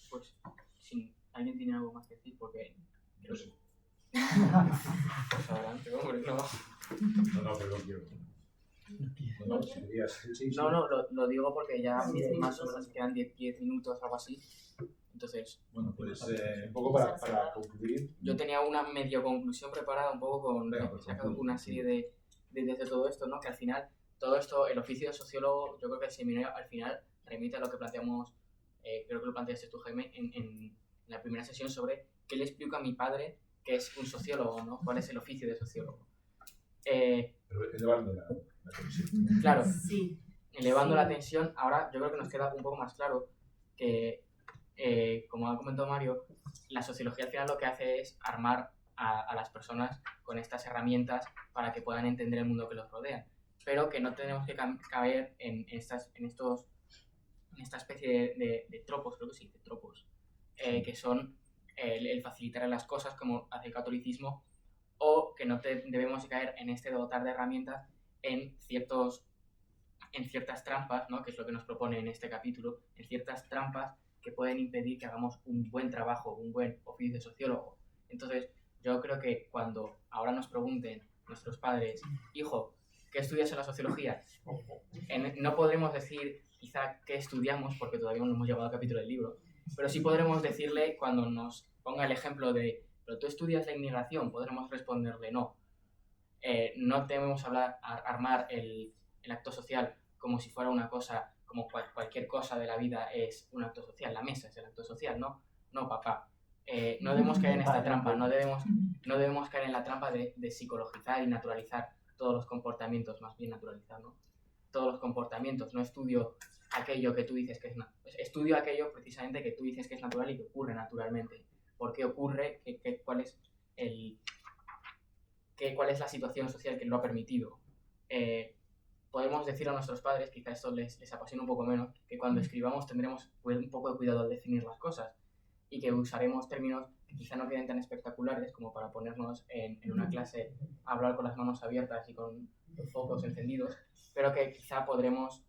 Pues, si alguien tiene algo más que decir, porque... Yo sé. Pues adelante, hombre, no. No, pero no quiero. No, lo digo porque ya más o menos quedan 10 minutos o algo así. Entonces, bueno, pues un poco para concluir. Yo tenía una medio conclusión preparada, un poco con una serie de ideas de todo esto, ¿no? Que al final, todo esto, el oficio de sociólogo, yo creo que el seminario al final remite a lo que planteamos, creo que lo planteaste tú, Jaime, en la primera sesión sobre qué le explico a mi padre que es un sociólogo, ¿no? ¿Cuál es el oficio de sociólogo? Pero elevando la tensión. Claro, sí. Elevando la tensión, ahora yo creo que nos queda un poco más claro que, como ha comentado Mario, la sociología al final lo que hace es armar a las personas con estas herramientas para que puedan entender el mundo que los rodea, pero que no tenemos que caer en esta especie de tropos, creo que sí, de tropos, que son el facilitar las cosas como hace el catolicismo, o que no debemos caer en este dotar de herramientas en ciertas trampas, ¿no? Que es lo que nos propone en este capítulo, en ciertas trampas que pueden impedir que hagamos un buen trabajo, un buen oficio de sociólogo. Entonces, yo creo que cuando ahora nos pregunten nuestros padres, hijo, ¿qué estudias en la sociología? No podremos decir quizá qué estudiamos, porque todavía no hemos llegado al capítulo del libro, pero sí podremos decirle cuando nos ponga el ejemplo de, ¿pero tú estudias la inmigración? Podremos responderle no. No debemos armar el acto social como si fuera una cosa, como cualquier cosa de la vida es un acto social. La mesa es el acto social, ¿no? No, papá. no debemos caer en esta trampa, no debemos caer en la trampa de psicologizar y naturalizar todos los comportamientos, más bien naturalizar, ¿no? Todos los comportamientos, no estudio aquello que tú dices que es estudio aquello precisamente que tú dices que es natural y que ocurre naturalmente. ¿Por qué ocurre? ¿Cuál es la situación social que lo ha permitido? Podemos decir a nuestros padres, quizá esto les apasiona un poco menos, que cuando escribamos tendremos un poco de cuidado al definir las cosas y que usaremos términos que quizá no queden tan espectaculares como para ponernos en una clase a hablar con las manos abiertas y con los focos encendidos, pero que quizá podremos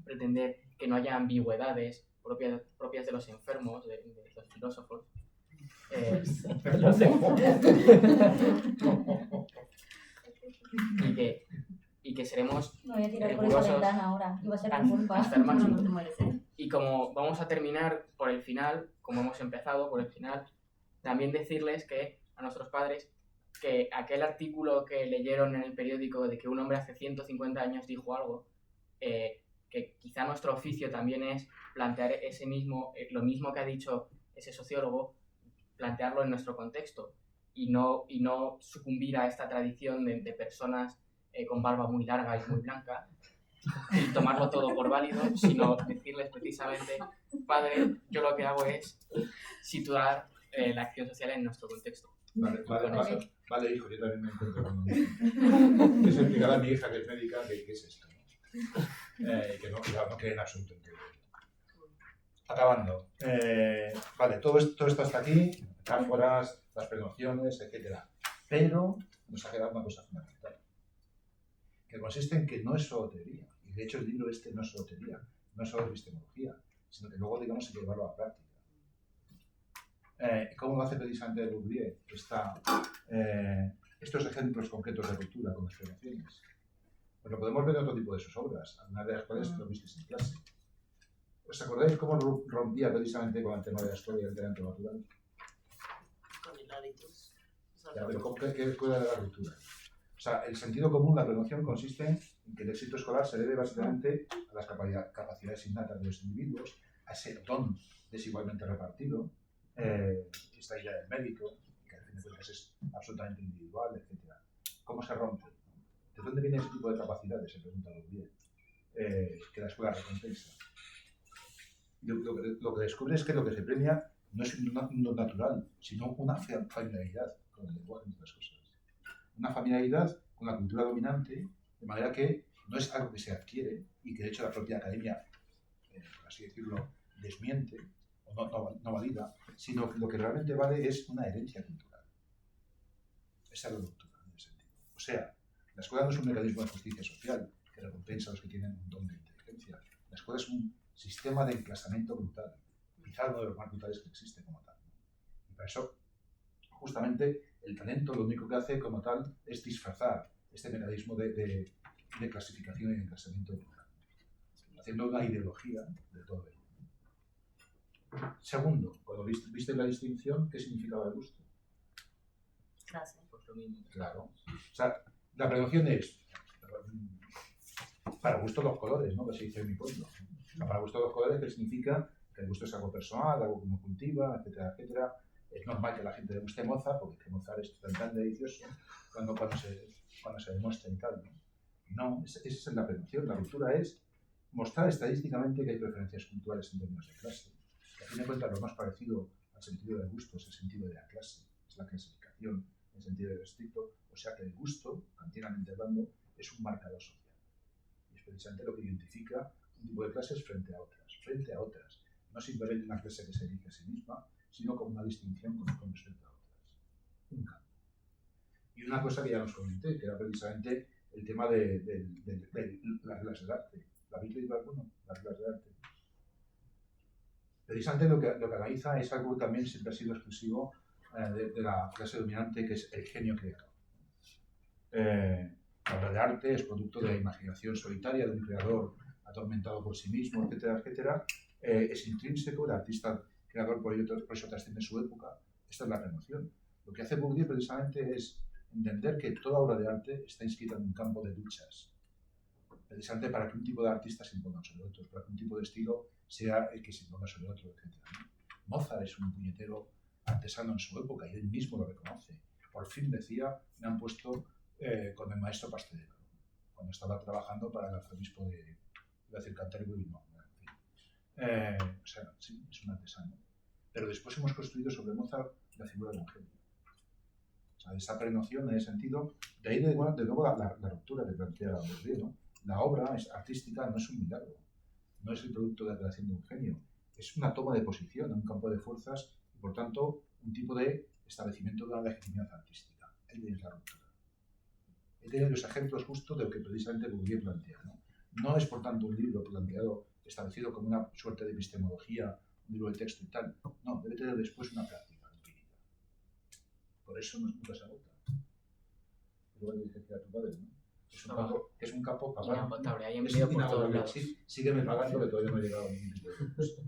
pretender que no haya ambigüedades propias de los enfermos, de los filósofos. Y que seremos Me voy a tirar por esa ventana ahora, iba a ser mi culpa. hasta el máximo. No te mueres, ¿eh? Y como vamos a terminar por el final, como hemos empezado por el final, también decirles que a nuestros padres que aquel artículo que leyeron en el periódico de que un hombre hace 150 años dijo algo, que quizá nuestro oficio también es plantear lo mismo que ha dicho ese sociólogo, plantearlo en nuestro contexto y no sucumbir a esta tradición de personas con barba muy larga y muy blanca y tomarlo todo por válido, sino decirles precisamente, padre, yo lo que hago es situar la acción social en nuestro contexto. Vale, hijo, yo también me encuentro con lo mismo. Es explicar a mi hija que es médica qué es esto, ¿no? Que no cree en absoluto en teoría. Acabando. Vale, todo esto hasta aquí, metáforas, las prenociones, etc. Pero nos ha quedado una cosa fundamental, que consiste en que no es solo teoría. Y de hecho el libro este no es solo teoría, no es solo epistemología, sino que luego, digamos, hay que llevarlo a la práctica. ¿Cómo lo hace precisamente Bourdieu? Estos ejemplos concretos de ruptura con explicaciones. Pues lo podemos ver en otro tipo de sus obras, algunas de las cuales lo visteis en clase. ¿Os acordáis cómo rompía precisamente con el tema de la historia y el talento natural? Con el hábitos. Ya, pero ¿qué escuela de la ruptura? O sea, el sentido común, la prevención, consiste en que el éxito escolar se debe básicamente a las capacidades innatas de los individuos, a ese don desigualmente repartido, esta idea del mérito, que al fin de cuentas es absolutamente individual, etc. ¿Cómo se rompe? ¿De dónde viene ese tipo de capacidades? Se pregunta Bourdieu, que la escuela recompensa. Lo que descubre es que lo que se premia no es un don natural, sino una familiaridad con el lenguaje, entre las cosas. Una familiaridad con la cultura dominante, de manera que no es algo que se adquiere y que de hecho la propia academia, por así decirlo, desmiente o no valida, sino que lo que realmente vale es una herencia cultural. Esa es la ruptura en ese sentido. O sea, la escuela no es un mecanismo de justicia social que recompensa a los que tienen un don de inteligencia. La escuela es un sistema de enclasamiento brutal, quizá uno de los más brutales que existe como tal. Y para eso, justamente, el talento lo único que hace como tal es disfrazar este mecanismo de clasificación y de enclasamiento brutal, haciendo una ideología de todo ello. Segundo, cuando viste la distinción, ¿qué significaba el gusto? Clase. Pues lo mismo. Claro. O sea, la prevención es para gusto los colores, ¿no? Que se dice en mi pueblo. O sea, para gusto los colores, que significa que el gusto es algo personal, algo que uno cultiva, etcétera, etcétera. Es normal que a la gente le guste Mozart, porque Mozart es tan delicioso cuando se demuestra y tal, ¿no? No, esa es la prevención. La ruptura es mostrar estadísticamente que hay preferencias culturales en términos de clase. Que a fin de cuentas lo más parecido al sentido del gusto es el sentido de la clase, es la clasificación en sentido estricto, o sea que el gusto, kantianamente hablando, es un marcador social. Y es precisamente lo que identifica un tipo de clases frente a otras. No simplemente una clase que se elige a sí misma, sino con una distinción con respecto a otras. Un cambio. Y una cosa que ya nos comenté, que era precisamente el tema de las reglas del arte. ¿La habéis leído alguno? Las reglas del arte. Precisamente lo que analiza es algo que también siempre ha sido exclusivo de la clase dominante, que es el genio creador. La obra de arte es producto de la imaginación solitaria de un creador atormentado por sí mismo, etcétera, etcétera. Es intrínseco, el artista creador por eso trasciende su época. Esta es la renovación. Lo que hace Bourdieu precisamente es entender que toda obra de arte está inscrita en un campo de luchas, precisamente para que un tipo de artista se imponga sobre otros, para que un tipo de estilo sea el que se imponga sobre otro, etc. Mozart es un puñetero artesano en su época, y él mismo lo reconoce. Por fin decía, me han puesto con el maestro pastelero, cuando estaba trabajando para el arzobispo de Canterbury, no, en fin. O sea, sí, es un artesano. Pero después hemos construido sobre Mozart la figura de un genio. O sea, esa prenoción en ese sentido, de ahí de nuevo la ruptura que plantea Bourdieu, ¿no? La obra artística no es un milagro, no es el producto de la creación de un genio, es una toma de posición en un campo de fuerzas y por tanto un tipo de establecimiento de una legitimidad artística. Ahí es la ruptura. He tenido los ejemplos justo de lo que precisamente Bourdieu plantea, ¿no? No es por tanto un libro planteado, establecido como una suerte de epistemología, un libro de texto y tal, no, debe tener después una práctica empírica. Por eso nunca se agota. Luego le dije a tu padre, ¿no? Es un campo pagano. Inagotable, hay Es empleo por todos inagotable. lados. Sí, sígueme pagando que todavía no he llegado a ningún tipo de cosa.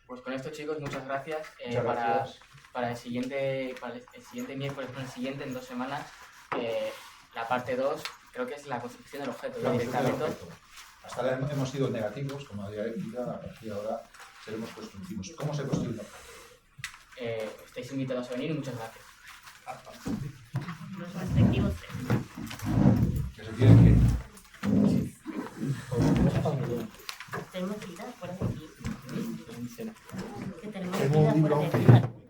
Pues con esto, chicos, muchas gracias. Muchas gracias. Para el siguiente miércoles, el siguiente en 2 semanas, la parte 2, creo que es la construcción del objeto. La construcción del directamente. objeto. Hasta ahora hemos sido negativos, como la dialéctica, a partir de ahora seremos constructivos. ¿Cómo se construye un objeto? Estáis invitados a venir y muchas gracias. Los respectivos tres. Que se tiene que... Tenemos que ir a fuera de aquí. Que tenemos que Tengo ir a un fuera libro de que... aquí.